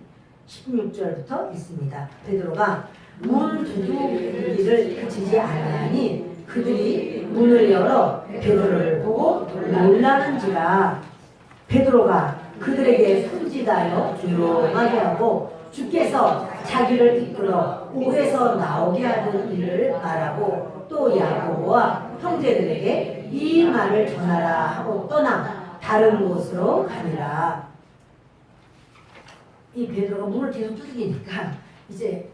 16절부터 있습니다. 베드로가 문 두드리기를 그치지 아니하니 그들이 문을 열어 베드로를 보고 놀라는지라. 베드로가 그들에게 손짓하여 조용하게 하고 주께서 자기를 이끌어 옥에서 나오게 하는 일을 말하고 또 야고보와 형제들에게 이 말을 전하라 하고 떠나 다른 곳으로 가니라. 이 베드로가 문을 계속 두드리니까 이제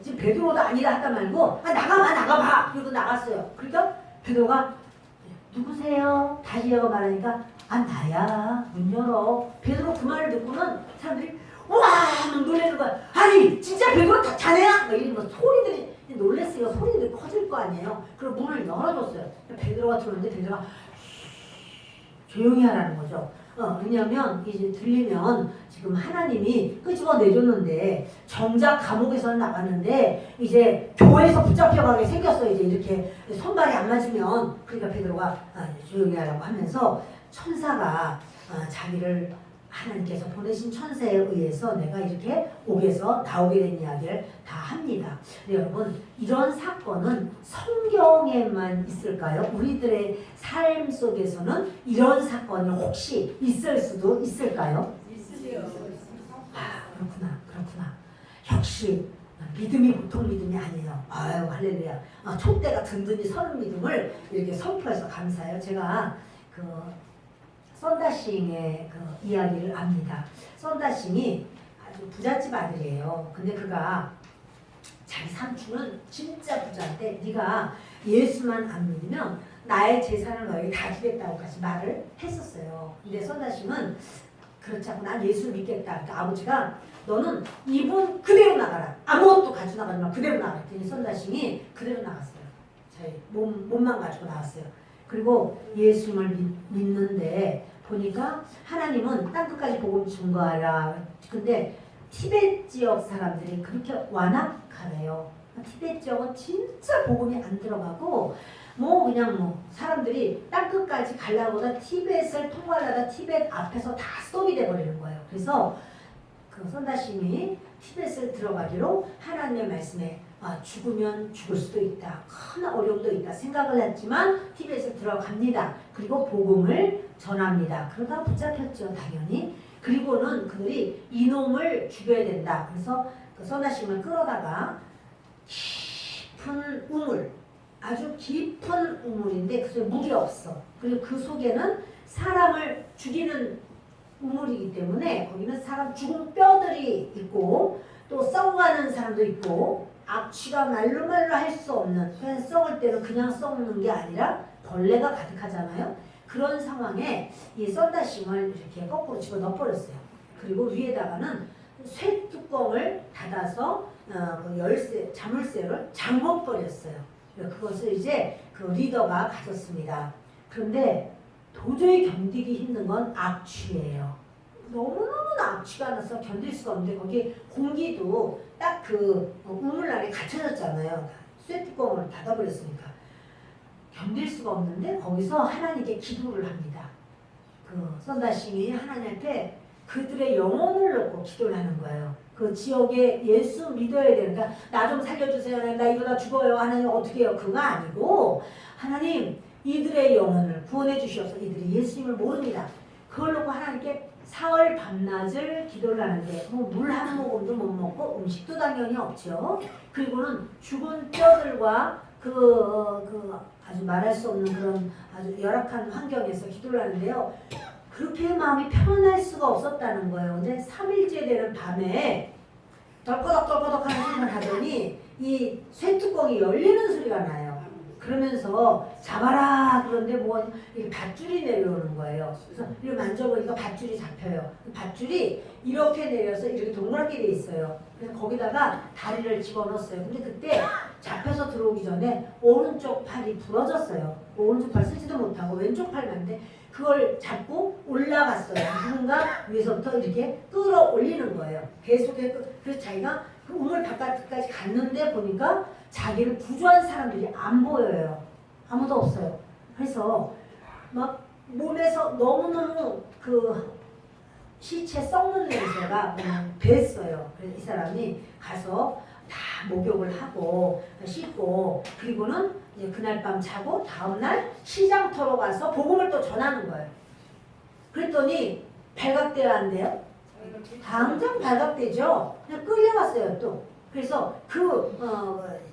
지금 베드로도 아니다 하다 말고 나가봐 그리고 나갔어요. 그러니까 베드로가 누구세요? 다시 말하니까 나야, 문 열어. 베드로 그 말을 듣고는 사람들이 와 놀라는 거야. 아니 진짜 베드로 자네야? 이런 소리들이 놀랬으니까 소리들이 커질 거 아니에요. 그리고 문을 열어줬어요. 베드로가 들어오는데 베드로가 조용히 하라는 거죠. 왜냐하면 이제 들리면 지금 하나님이 끄집어 내줬는데 정작 감옥에서는 나갔는데 이제 교회에서 붙잡혀가게 생겼어요. 이제 이렇게 손발이 안 맞으면. 그러니까 베드로가 조용히 하라고 하면서 천사가 자기를 하나님께서 보내신 천사에 의해서 내가 이렇게 옥에서 나오게 된 이야기를 다 합니다. 여러분 이런 사건은 성경에만 있을까요? 우리들의 삶 속에서는 이런 사건이 혹시 있을 수도 있을까요? 그렇구나. 역시 믿음이 보통 믿음이 아니에요. 아유 할렐루야. 촛대가 든든히 서는 믿음을 이렇게 선포해서 감사해요. 제가 썬다싱의 이야기를 압니다. 썬다싱이 아주 부잣집 아들이에요. 근데 그가 자기 삼촌은 진짜 부자인데 네가 예수만 안 믿으면 나의 재산을 너에게 다 주겠다고까지 말을 했었어요. 근데 썬다싱은 그렇지 않고 난 예수를 믿겠다. 그러니까 아버지가 너는 이분 그대로 나가라. 아무것도 가지고 나가지 마. 그대로 나가. 그랬더니 썬다싱이 그대로 나갔어요. 자기 몸만 가지고 나왔어요. 그리고 예수를 믿는데 보니까 하나님은 땅끝까지 복음 증거하라. 근데 티베트 지역 사람들이 그렇게 완악하래요. 티베트 지역은 진짜 복음이 안 들어가고 그냥 사람들이 땅끝까지 가려고 하다 티베트를 통과하다 티베트 앞에서 다 스톱이 돼버리는 거예요. 그래서 선다심이 티베트를 들어가기로 하나님의 말씀에 죽으면 죽을 수도 있다. 큰 어려움도 있다. 생각을 했지만 티베트에 들어갑니다. 그리고 복음을 전합니다. 그러다가 붙잡혔죠. 당연히. 그리고는 그들이 이놈을 죽여야 된다. 그래서 선다심을 끌어다가 깊은 우물, 아주 깊은 우물인데 그 속에 물이 없어. 그리고 그 속에는 사람을 죽이는 우물이기 때문에 거기는 사람 죽은 뼈들이 있고 또 썩어가는 사람도 있고 악취가 말로 할 수 없는, 그냥 썩을 때는 그냥 썩는 게 아니라 벌레가 가득하잖아요. 그런 상황에 이 썬다싱을 이렇게 거꾸로 집어넣어 버렸어요. 그리고 위에다가는 쇠 뚜껑을 닫아서 열쇠, 자물쇠를 잠궈 버렸어요. 그것을 이제 그 리더가 가졌습니다. 그런데 도저히 견디기 힘든 건 악취예요. 너무너무 악취가 나서 견딜 수가 없는데 거기 공기도 딱 그 우물 안에 갇혀졌잖아요. 쇠뚜껑을 닫아버렸으니까 견딜 수가 없는데 거기서 하나님께 기도를 합니다. 그 선다싱이 하나님한테 그들의 영혼을 놓고 기도를 하는 거예요. 그 지역에 예수 믿어야 되니까 나 좀 살려주세요. 나 이러다 죽어요. 하나님 어떻게 해요? 그거 아니고 하나님 이들의 영혼을 구원해 주시옵소서. 이들이 예수님을 모릅니다. 그걸 놓고 하나님께 사흘 밤낮을 기도를 하는데 뭐 물 한 모금도 못 먹고 음식도 당연히 없죠. 그리고는 죽은 뼈들과 그 아주 말할 수 없는 그런 아주 열악한 환경에서 기도를 하는데요. 그렇게 마음이 편할 수가 없었다는 거예요. 근데 3일째 되는 밤에 덜꺼덕덜꺼덕 하는 소리를 하더니 이 쇠뚜껑이 열리는 소리가 나요. 그러면서 잡아라 그런데 뭐 이렇게 밧줄이 내려오는 거예요. 그래서 이렇게 만져보니까 밧줄이 잡혀요. 밧줄이 이렇게 내려서 이렇게 동그랗게 돼 있어요. 그래서 거기다가 다리를 집어넣었어요. 근데 그때 잡혀서 들어오기 전에 오른쪽 팔이 부러졌어요. 오른쪽 팔 쓰지도 못하고 왼쪽 팔만데 그걸 잡고 올라갔어요. 누군가 위에서부터 이렇게 끌어올리는 거예요. 계속해서 그래서 자기가 그 우물 바깥까지 갔는데 보니까 자기를 구조한 사람들이 안 보여요. 아무도 없어요. 그래서 막 몸에서 너무너무 그 시체 썩는 냄새가 뱄어요. 그래서 이 사람이 가서 다 목욕을 하고 씻고 그리고는 이제 그날 밤 자고 다음날 시장터로 가서 복음을 또 전하는 거예요. 그랬더니 발각돼야 안 돼요? 당장 발각되죠. 그냥 끌려갔어요 또. 그래서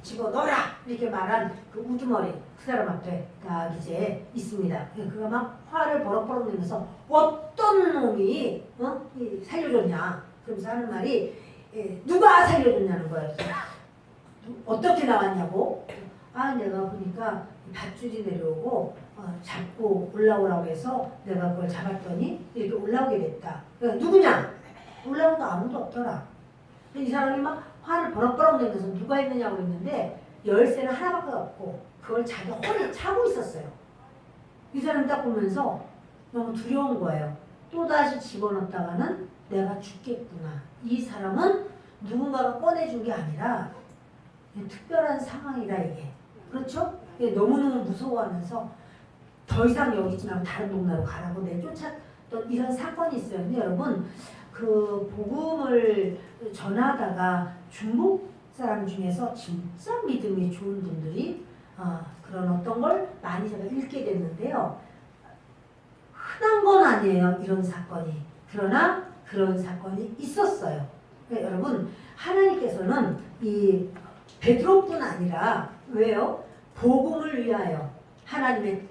집어넣어라 이렇게 말한 그 우두머리 그 사람 앞에 딱 이제 있습니다. 그가 막 화를 버럭버럭 내면서 어떤 놈이 살려줬냐 그러면서 하는 말이 누가 살려줬냐는 거예요. 어떻게 나왔냐고. 내가 보니까 밧줄이 내려오고 잡고 올라오라고 해서 내가 그걸 잡았더니 이렇게 올라오게 됐다. 그러니까 누구냐? 올라온 거 아무도 없더라. 이 사람이 막 화를 버럭버럭 내면서 누가 했느냐고 했는데 열쇠는 하나밖에 없고 그걸 자기 허리에 차고 있었어요. 이 사람 딱 보면서 너무 두려운 거예요. 또다시 집어넣었다가는 내가 죽겠구나. 이 사람은 누군가가 꺼내준 게 아니라 특별한 상황이라 이게. 그렇죠? 너무너무 무서워하면서 더 이상 여기 있지 말고 다른 동네로 가라고 내쫓았던 이런 사건이 있어요. 근데 여러분 그 복음을 전하다가 중국 사람 중에서 진짜 믿음이 좋은 분들이 그런 어떤 걸 많이 제가 읽게 됐는데요. 흔한 건 아니에요. 이런 사건이. 그러나 그런 사건이 있었어요. 그러니까 여러분 하나님께서는 이 베드로뿐 아니라 왜요? 복음을 위하여 하나님의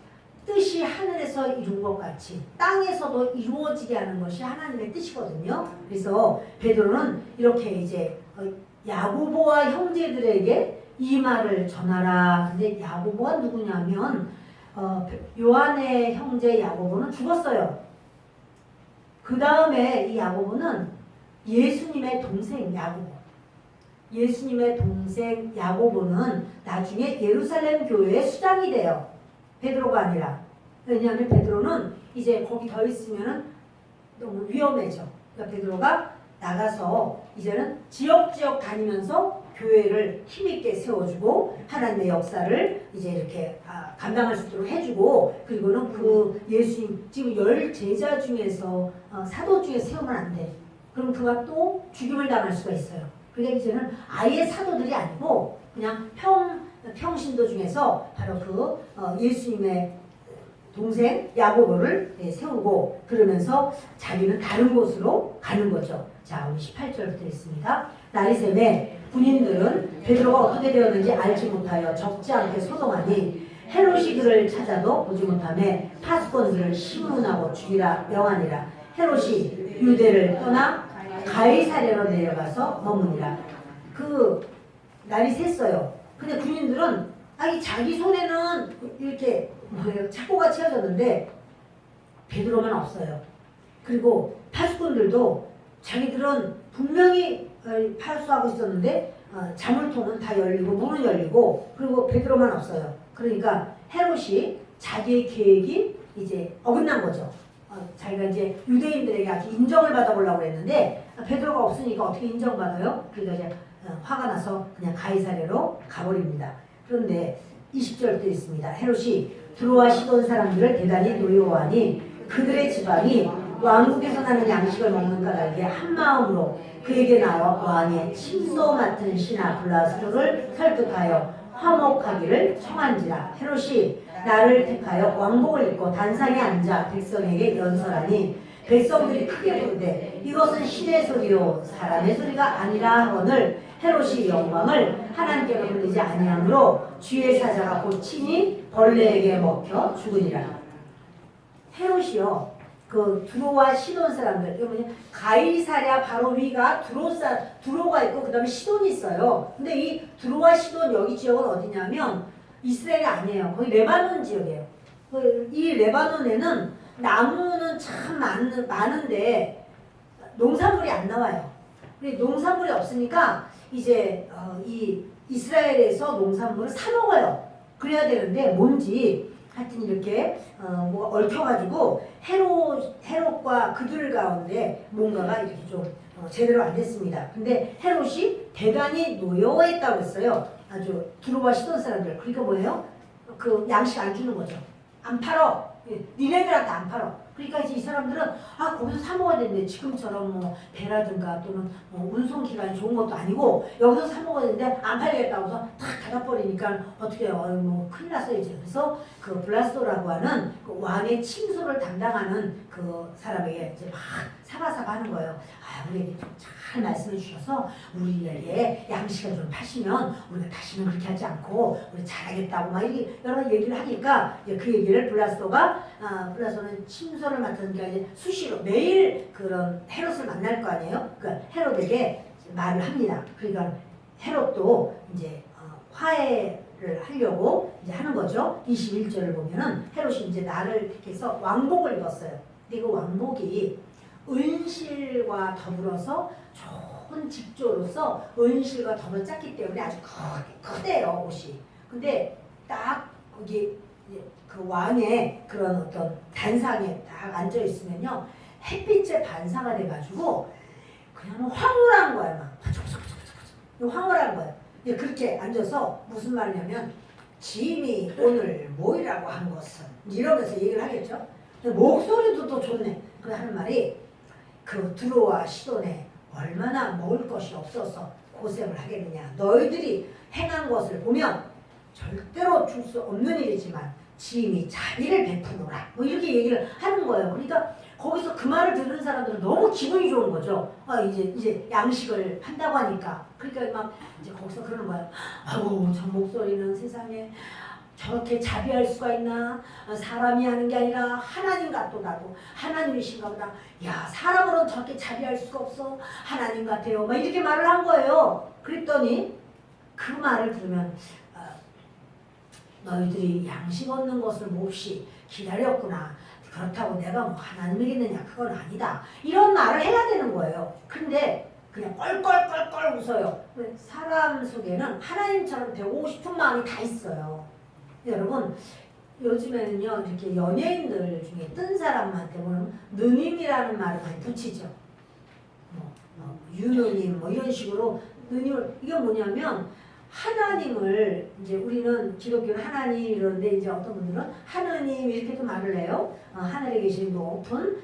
뜻이 하늘에서 이룬 것 같이 땅에서도 이루어지게 하는 것이 하나님의 뜻이거든요. 그래서 베드로는 이렇게 이제 야고보와 형제들에게 이 말을 전하라. 근데 야고보가 누구냐면 요한의 형제 야고보는 죽었어요. 그 다음에 이 야고보는 예수님의 동생 야고보. 예수님의 동생 야고보는 나중에 예루살렘 교회의 수장이 돼요. 베드로가 아니라. 왜냐하면 베드로는 이제 거기 더 있으면 너무 위험해져. 그러니까 베드로가 나가서 이제는 지역지역 다니면서 교회를 힘있게 세워주고 하나님의 역사를 이제 이렇게 감당할 수 있도록 해주고 그리고는 그 예수님 지금 10 제자 중에서 사도 중에 세우면 안 돼. 그럼 그가 또 죽임을 당할 수가 있어요. 그러니까 이제는 아예 사도들이 아니고 그냥 평신도 중에서 바로 그 예수님의 동생 야고보를 세우고 그러면서 자기는 다른 곳으로 가는 거죠. 자, 우리 18절부터 있습니다. 날이 새매 군인들은 베드로가 어떻게 되었는지 알지 못하여 적지 않게 소동하니 헤롯이 그를 찾아도 보지 못하매 파수꾼들을 심문하고 죽이라 명하니라. 헤롯이 유대를 떠나 가이사랴로 내려가서 머무니라. 그 날이 샜어요. 근데 군인들은 자기 손에는 이렇게 착고가 채워졌는데 베드로만 없어요. 그리고 파수꾼들도 자기들은 분명히 파수하고 있었는데 자물통은 다 열리고 문은 열리고 그리고 베드로만 없어요. 그러니까 헤롯이 자기의 계획이 이제 어긋난 거죠. 자기가 이제 유대인들에게 아주 인정을 받아보려고 했는데 베드로가 없으니까 어떻게 인정받아요? 그러니까 이제 화가 나서 그냥 가이사랴로 가버립니다. 그런데 20절도 있습니다. 헤롯이 두로와 시돈 사람들을 대단히 노여워하니 그들의 지방이 왕국에서 나는 양식을 먹는 까닭에 한 마음으로 그에게 나와 왕의 침소 맡은 신하 블라스도를 설득하여 화목하기를 청한지라. 헤롯이 나를 택하여 왕복을 입고 단상에 앉아 백성에게 연설하니 백성들이 크게 부르되 이것은 신의 소리요 사람의 소리가 아니라 하거늘 헤롯이 영광을 하나님께 돌리지 아니하므로 주의 사자가 곧 친히 벌레에게 먹혀 죽으리라. 헤롯이요 그 두로와 시돈 사람들, 이거 뭐냐 가이사랴 바로 위가 두로가 있고 그 다음에 시돈이 있어요. 근데 이 두로와 시돈 여기 지역은 어디냐면 이스라엘이 아니에요. 거기 레바논 지역이에요. 이 레바논에는 나무는 참 많은데 농산물이 안 나와요. 농산물이 없으니까 이제 이 이스라엘에서 농산물을 사 먹어요. 그래야 되는데 뭔지 하여튼 이렇게 뭐 얽혀가지고 헤롯과 그들 가운데 뭔가가 이렇게 좀 제대로 안 됐습니다. 근데 헤롯이 대단히 노여워했다고 했어요. 아주 두로와 시돈 사람들. 그러니까 뭐예요? 그 양식 안 주는 거죠. 안 팔어. 니네들한테 안 팔어. 그러니까 이제 이 사람들은 거기서 사 먹어야 되는데 지금처럼 뭐 배라든가 또는 뭐 운송 기간이 좋은 것도 아니고 여기서 사 먹어야 되는데 안 팔리겠다고 해서 탁 닫아버리니까 어떻게 해요? 뭐 큰일 났어요 이제. 그래서 그 블라스도라고 하는 그 왕의 침소를 담당하는 그 사람에게 이제 막 사바사바 하는 거예요. 우리에게 좀 잘 말씀해 주셔서 우리에게 양식을 좀 파시면 우리가 다시는 그렇게 하지 않고 우리 잘하겠다고 막 이렇게 여러 얘기를 하니까 이제 그 얘기를 블라스도는 침소를 맡으니까 이제 수시로 매일 그런 헤롯을 만날 거 아니에요? 그러니까 헤롯에게 말을 합니다. 그러니까 헤롯도 이제 화해를 하려고 이제 하는 거죠. 21절을 보면은 헤롯이 이제 나를 택해서 왕복을 입었어요. 근데 그 왕복이 은실과 더불어서 좋은 직조로서 은실과 더불어 짰기 때문에 아주 크대요 옷이. 근데 딱 거기 그 왕의 그런 어떤 단상에 딱 앉아 있으면요 햇빛에 반사가 돼가지고 그냥 황홀한 거야 막 황홀한 거야. 그렇게 앉아서 무슨 말이냐면 짐이 오늘 뭐이라고 한 것은 이러면서 얘기를 하겠죠. 목소리도 또 좋네. 그 하는 말이 그 두로와 시돈에 얼마나 먹을 것이 없어서 고생을 하겠느냐. 너희들이 행한 것을 보면 절대로 줄 수 없는 일이지만 짐이 자비를 베푸노라. 뭐 이렇게 얘기를 하는 거예요. 그러니까 거기서 그 말을 들은 사람들은 너무 기분이 좋은 거죠. 이제 양식을 판다고 하니까. 그러니까 막 이제 거기서 그러는 거예요. 아우 저 목소리는 세상에 저렇게 자비할 수가 있나? 사람이 하는 게 아니라 하나님 같도다고. 하나님이신가 보다. 야 사람으로는 저렇게 자비할 수가 없어. 하나님 같아요. 막 이렇게 말을 한 거예요. 그랬더니 그 말을 들으면 너희들이 양식 얻는 것을 몹시 기다렸구나. 그렇다고 내가 뭐 하나님이겠느냐? 그건 아니다. 이런 말을 해야 되는 거예요. 근데 그냥 껄껄껄껄 웃어요. 사람 속에는 하나님처럼 되고 싶은 마음이 다 있어요. 여러분 요즘에는요 이렇게 연예인들 중에 뜬 사람한테 보면 느님이라는 말을 많이 붙이죠. 유느님 뭐 이런 식으로 느님을 이게 뭐냐면 하나님을 이제 우리는 기독교는 하나님 이러는데 이제 어떤 분들은 하느님 이렇게도 말을 해요. 하늘에 계신 높은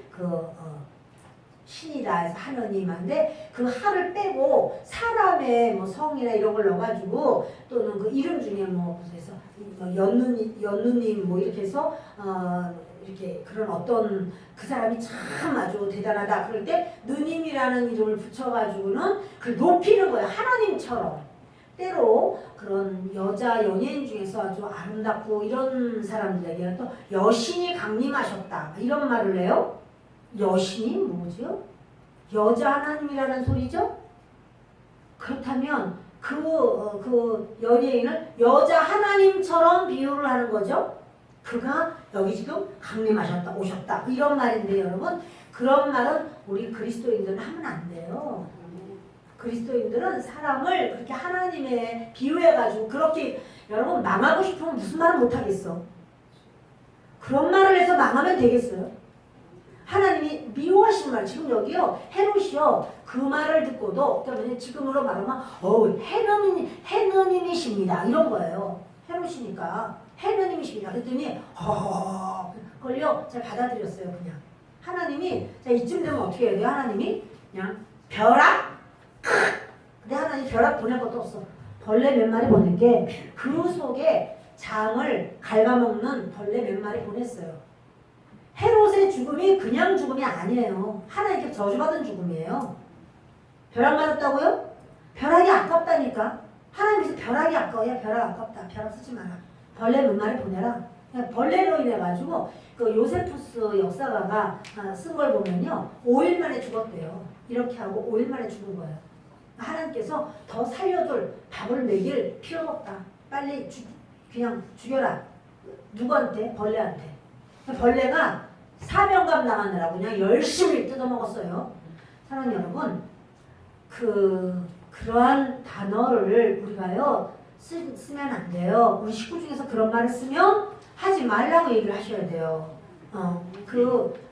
신이다 해서 하느님한데 그 하를 빼고 사람의 뭐 성이나 이런 걸 넣어가지고 또는 그 이름 중에 뭐 그래서 연누님 뭐 이렇게 해서 이렇게 그런 어떤 그 사람이 참 아주 대단하다 그럴 때 느님이라는 이름을 붙여가지고는 그 높이는 거예요. 하나님처럼. 때로 그런 여자 연예인 중에서 아주 아름답고 이런 사람들에게는 또 여신이 강림하셨다 이런 말을 해요. 여신이 뭐죠? 여자 하나님이라는 소리죠? 그렇다면 그 연예인을 여자 하나님처럼 비유를 하는 거죠? 그가 여기 지금 강림하셨다, 오셨다 이런 말인데 여러분 그런 말은 우리 그리스도인들은 하면 안 돼요. 그리스도인들은 사람을 그렇게 하나님에 비유해가지고 그렇게 여러분 망하고 싶으면 무슨 말을 못하겠어. 그런 말을 해서 망하면 되겠어요? 하나님이 미워하시는 말, 지금 여기요, 헤롯이요, 그 말을 듣고도, 그러니까 지금으로 말하면, 해느님이십니다. 이런 거예요. 헤롯이니까, 해느님이십니다. 그랬더니, 그걸요, 잘 받아들였어요, 그냥. 하나님이, 자, 이쯤 되면 어떻게 해야 돼요? 하나님이? 그냥, 벼락? 근데 하나님 벼락 보낼 것도 없어. 벌레 몇 마리 보낼게, 그 속에 장을 갉아먹는 벌레 몇 마리 보냈어요. 헤롯의 죽음이 그냥 죽음이 아니에요. 하나님께 저주받은 죽음이에요. 벼락 맞았다고요? 벼락이 아깝다니까. 하나님께서 벼락이 아까워. 야, 벼락 아깝다. 벼락 쓰지 마라. 벌레 몇 마리 보내라. 그냥 벌레로 인해가지고 그 요세푸스 역사가가 쓴 걸 보면요, 5일 만에 죽었대요. 이렇게 하고 5일 만에 죽은 거예요. 하나님께서 더 살려둘 밥을 먹일 필요가 없다. 빨리 그냥 죽여라. 누구한테? 벌레한테. 벌레가 사명감 나가느라고 그냥 열심히 뜯어먹었어요. 사랑하는 여러분, 그러한 단어를 우리가요, 쓰면 안 돼요. 우리 식구 중에서 그런 말을 쓰면 하지 말라고 얘기를 하셔야 돼요.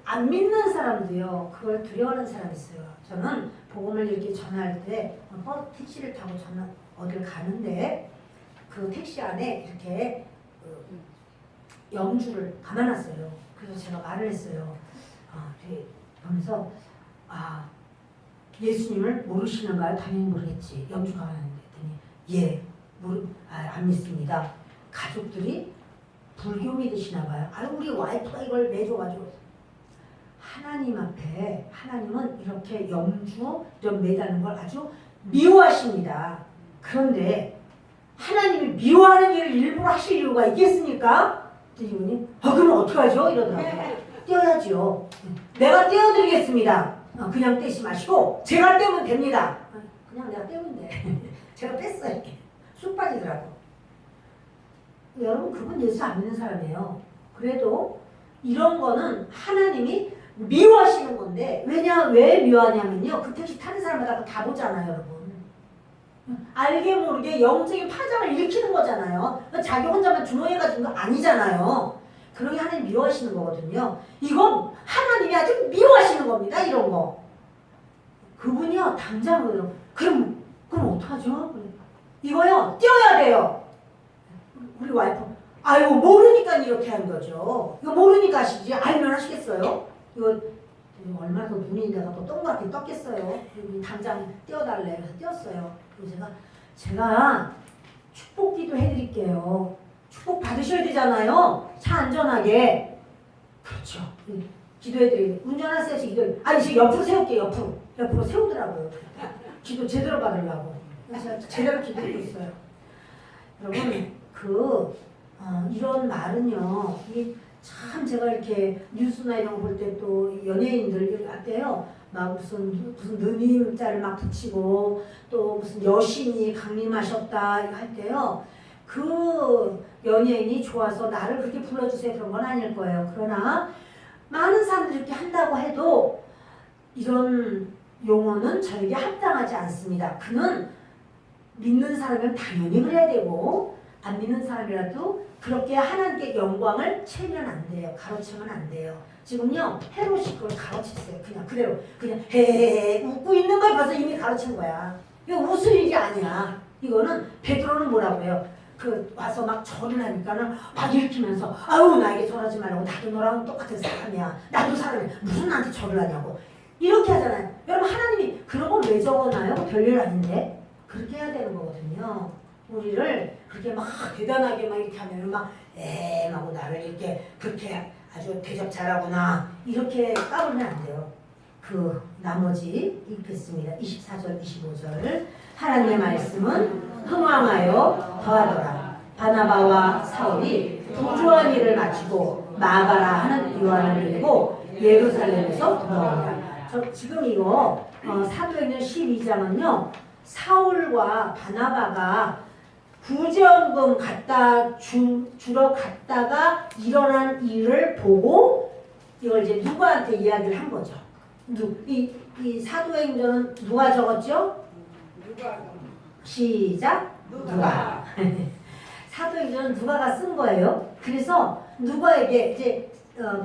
안 믿는 사람도요, 그걸 두려워하는 사람이 있어요. 저는 복음을 이렇게 전할 때 택시를 타고 어딜 가는데 그 택시 안에 이렇게 염주를 담아놨어요. 그래서 제가 말을 했어요. 그러면서 예수님을 모르시는가요? 당연히 모르겠지. 염주가 하는데 안 믿습니다. 가족들이 불교 믿으시나 봐요. 우리 와이프가 이걸 매줘가지고. 하나님 앞에 하나님은 이렇게 염주 이런 매다는 걸 아주 미워하십니다. 그런데 하나님이 미워하는 일을 일부러 하실 이유가 있겠습니까? 이분이 그럼 어떡하죠? 이러더라고요. 떼어야지요. 내가 떼어드리겠습니다. 그냥 떼지 마시고 제가 떼면 됩니다. 그냥 내가 떼면 돼. 제가 뺐어요. 이렇게 쑥 빠지더라고. 여러분, 그분 예수 안 믿는 사람이에요. 그래도 이런 거는 하나님이 미워하시는 건데, 왜 미워하냐면요, 그 택시 타는 사람마다 다 보잖아요, 여러분. 알게 모르게 영적인 파장을 일으키는 거잖아요. 자기 혼자만 주머니가 준 거 아니잖아요. 그러게 하나님 미워하시는 거거든요. 이건 하나님이 아주 미워하시는 겁니다. 이런 거. 그분이요, 당장 그럼 어떡하죠? 이거요, 떼어야 돼요. 우리 와이프, 모르니까 이렇게 하는 거죠. 이거 모르니까 하시지. 알면 하시겠어요? 이거 얼마나 더 눈이 내가 또 동그랗게 떴겠어요. 당장 떼어달래. 그래서 떼었어요. 그리고 제가 축복기도 해드릴게요. 축복 받으셔야 되잖아요. 차 안전하게. 그렇죠. 기도해드리고. 운전하세요. 기도. 지금 옆으로 세울게요. 옆으로 세우더라고요. 기도 제대로 받으려고. 제가 제대로 기도하고 있어요. 여러분, 이런 말은요, 참 제가 이렇게 뉴스나 이런 거 볼 때 또 연예인들 같대요. 막 무슨 느님자를 막 붙이고 또 무슨 여신이 강림하셨다 이거 할 때요. 그 연예인이 좋아서 나를 그렇게 불러주세요 그런 건 아닐 거예요. 그러나 많은 사람들이 이렇게 한다고 해도 이런 용어는 저에게 합당하지 않습니다. 그는 믿는 사람은 당연히 그래야 되고 안 믿는 사람이라도 그렇게 하나님께 영광을 채면 안 돼요. 가로채면 안 돼요. 지금요, 헤롯이 그걸 가로챘어요. 그대로. 헤헤헤 웃고 있는 걸 벌써 이미 가로챈 거야. 이거 웃을 일이 아니야. 이거는 베드로는 뭐라고 해요? 와서 막 절을 하니까는 막 일으키면서 나에게 절하지 말라고. 나도 너랑 똑같은 사람이야. 나도 사람이야. 무슨 나한테 절을 하냐고. 이렇게 하잖아요. 여러분, 하나님이 그런 걸 왜 적어놔요? 별일 아닌데. 그렇게 해야 되는 거거든요. 우리를 그렇게 막 대단하게 막 이렇게 하면 하고 나를 이렇게 그렇게 아주 대접 잘하구나 이렇게 까불면 안 돼요. 나머지 읽겠습니다. 24절 25절 하나님의 말씀은 흥왕하여 더하더라. 바나바와 사울이 부조한 일을 마치고 마가라 하는 요한을 데리고 예루살렘에서 돌아오니라. 지금 이거 사도행전 12장은요 사울과 바나바가 구제원금 주러 갔다가 일어난 일을 보고 이걸 이제 누구한테 이야기를 한 거죠. 이 사도행전은 누가 적었죠? 시작. 누가. 사도행전은 누가가 쓴 거예요. 그래서 누가에게 이제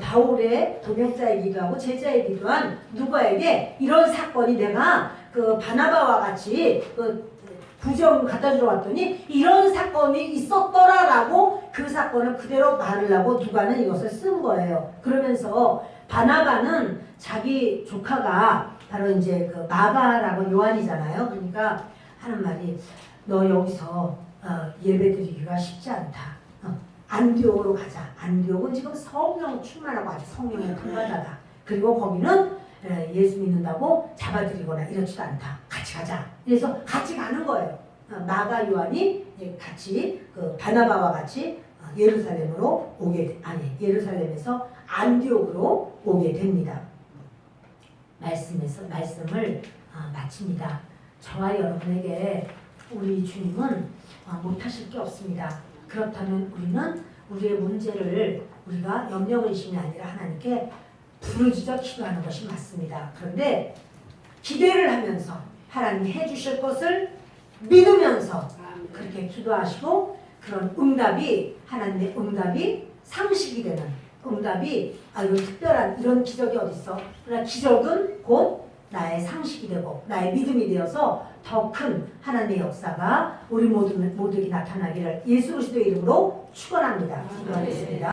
바울의 동역자이기도 하고 제자이기도 한 누가에게 이런 사건이 내가 그 바나바와 같이 그 부정 갖다 주러 왔더니 이런 사건이 있었더라라고 그 사건을 그대로 말하려고 누가는 이것을 쓴 거예요. 그러면서 바나바는 자기 조카가 바로 이제 그 마가라고 요한이잖아요. 그러니까 하는 말이 너 여기서 예배드리기가 쉽지 않다. 안디옥으로 가자. 안디옥은 지금 성령 충만하고 아주 성령의 풍부하다. 그리고 거기는 예수 믿는다고 잡아들이거나 이렇지도 않다. 같이 가자. 그래서 같이 가는 거예요. 마가 요한이 같이 그 바나바와 같이 예루살렘으로 예루살렘에서 안디옥으로 오게 됩니다. 말씀을 마칩니다. 저와 여러분에게 우리 주님은 못하실 게 없습니다. 그렇다면 우리는 우리의 문제를 우리가 염려의심이 아니라 하나님께 부르짖어 기도하는 것이 맞습니다. 그런데 기대를 하면서 하나님 해주실 것을 믿으면서 그렇게 기도하시고 그런 응답이 하나님의 응답이 상식이 되는 응답이 이런 특별한 이런 기적이 어디 있어? 그러나 기적은 곧 나의 상식이 되고 나의 믿음이 되어서 더 큰 하나님의 역사가 우리 모두에게 나타나기를 예수 그리스도의 이름으로 축원합니다. 기도하겠습니다.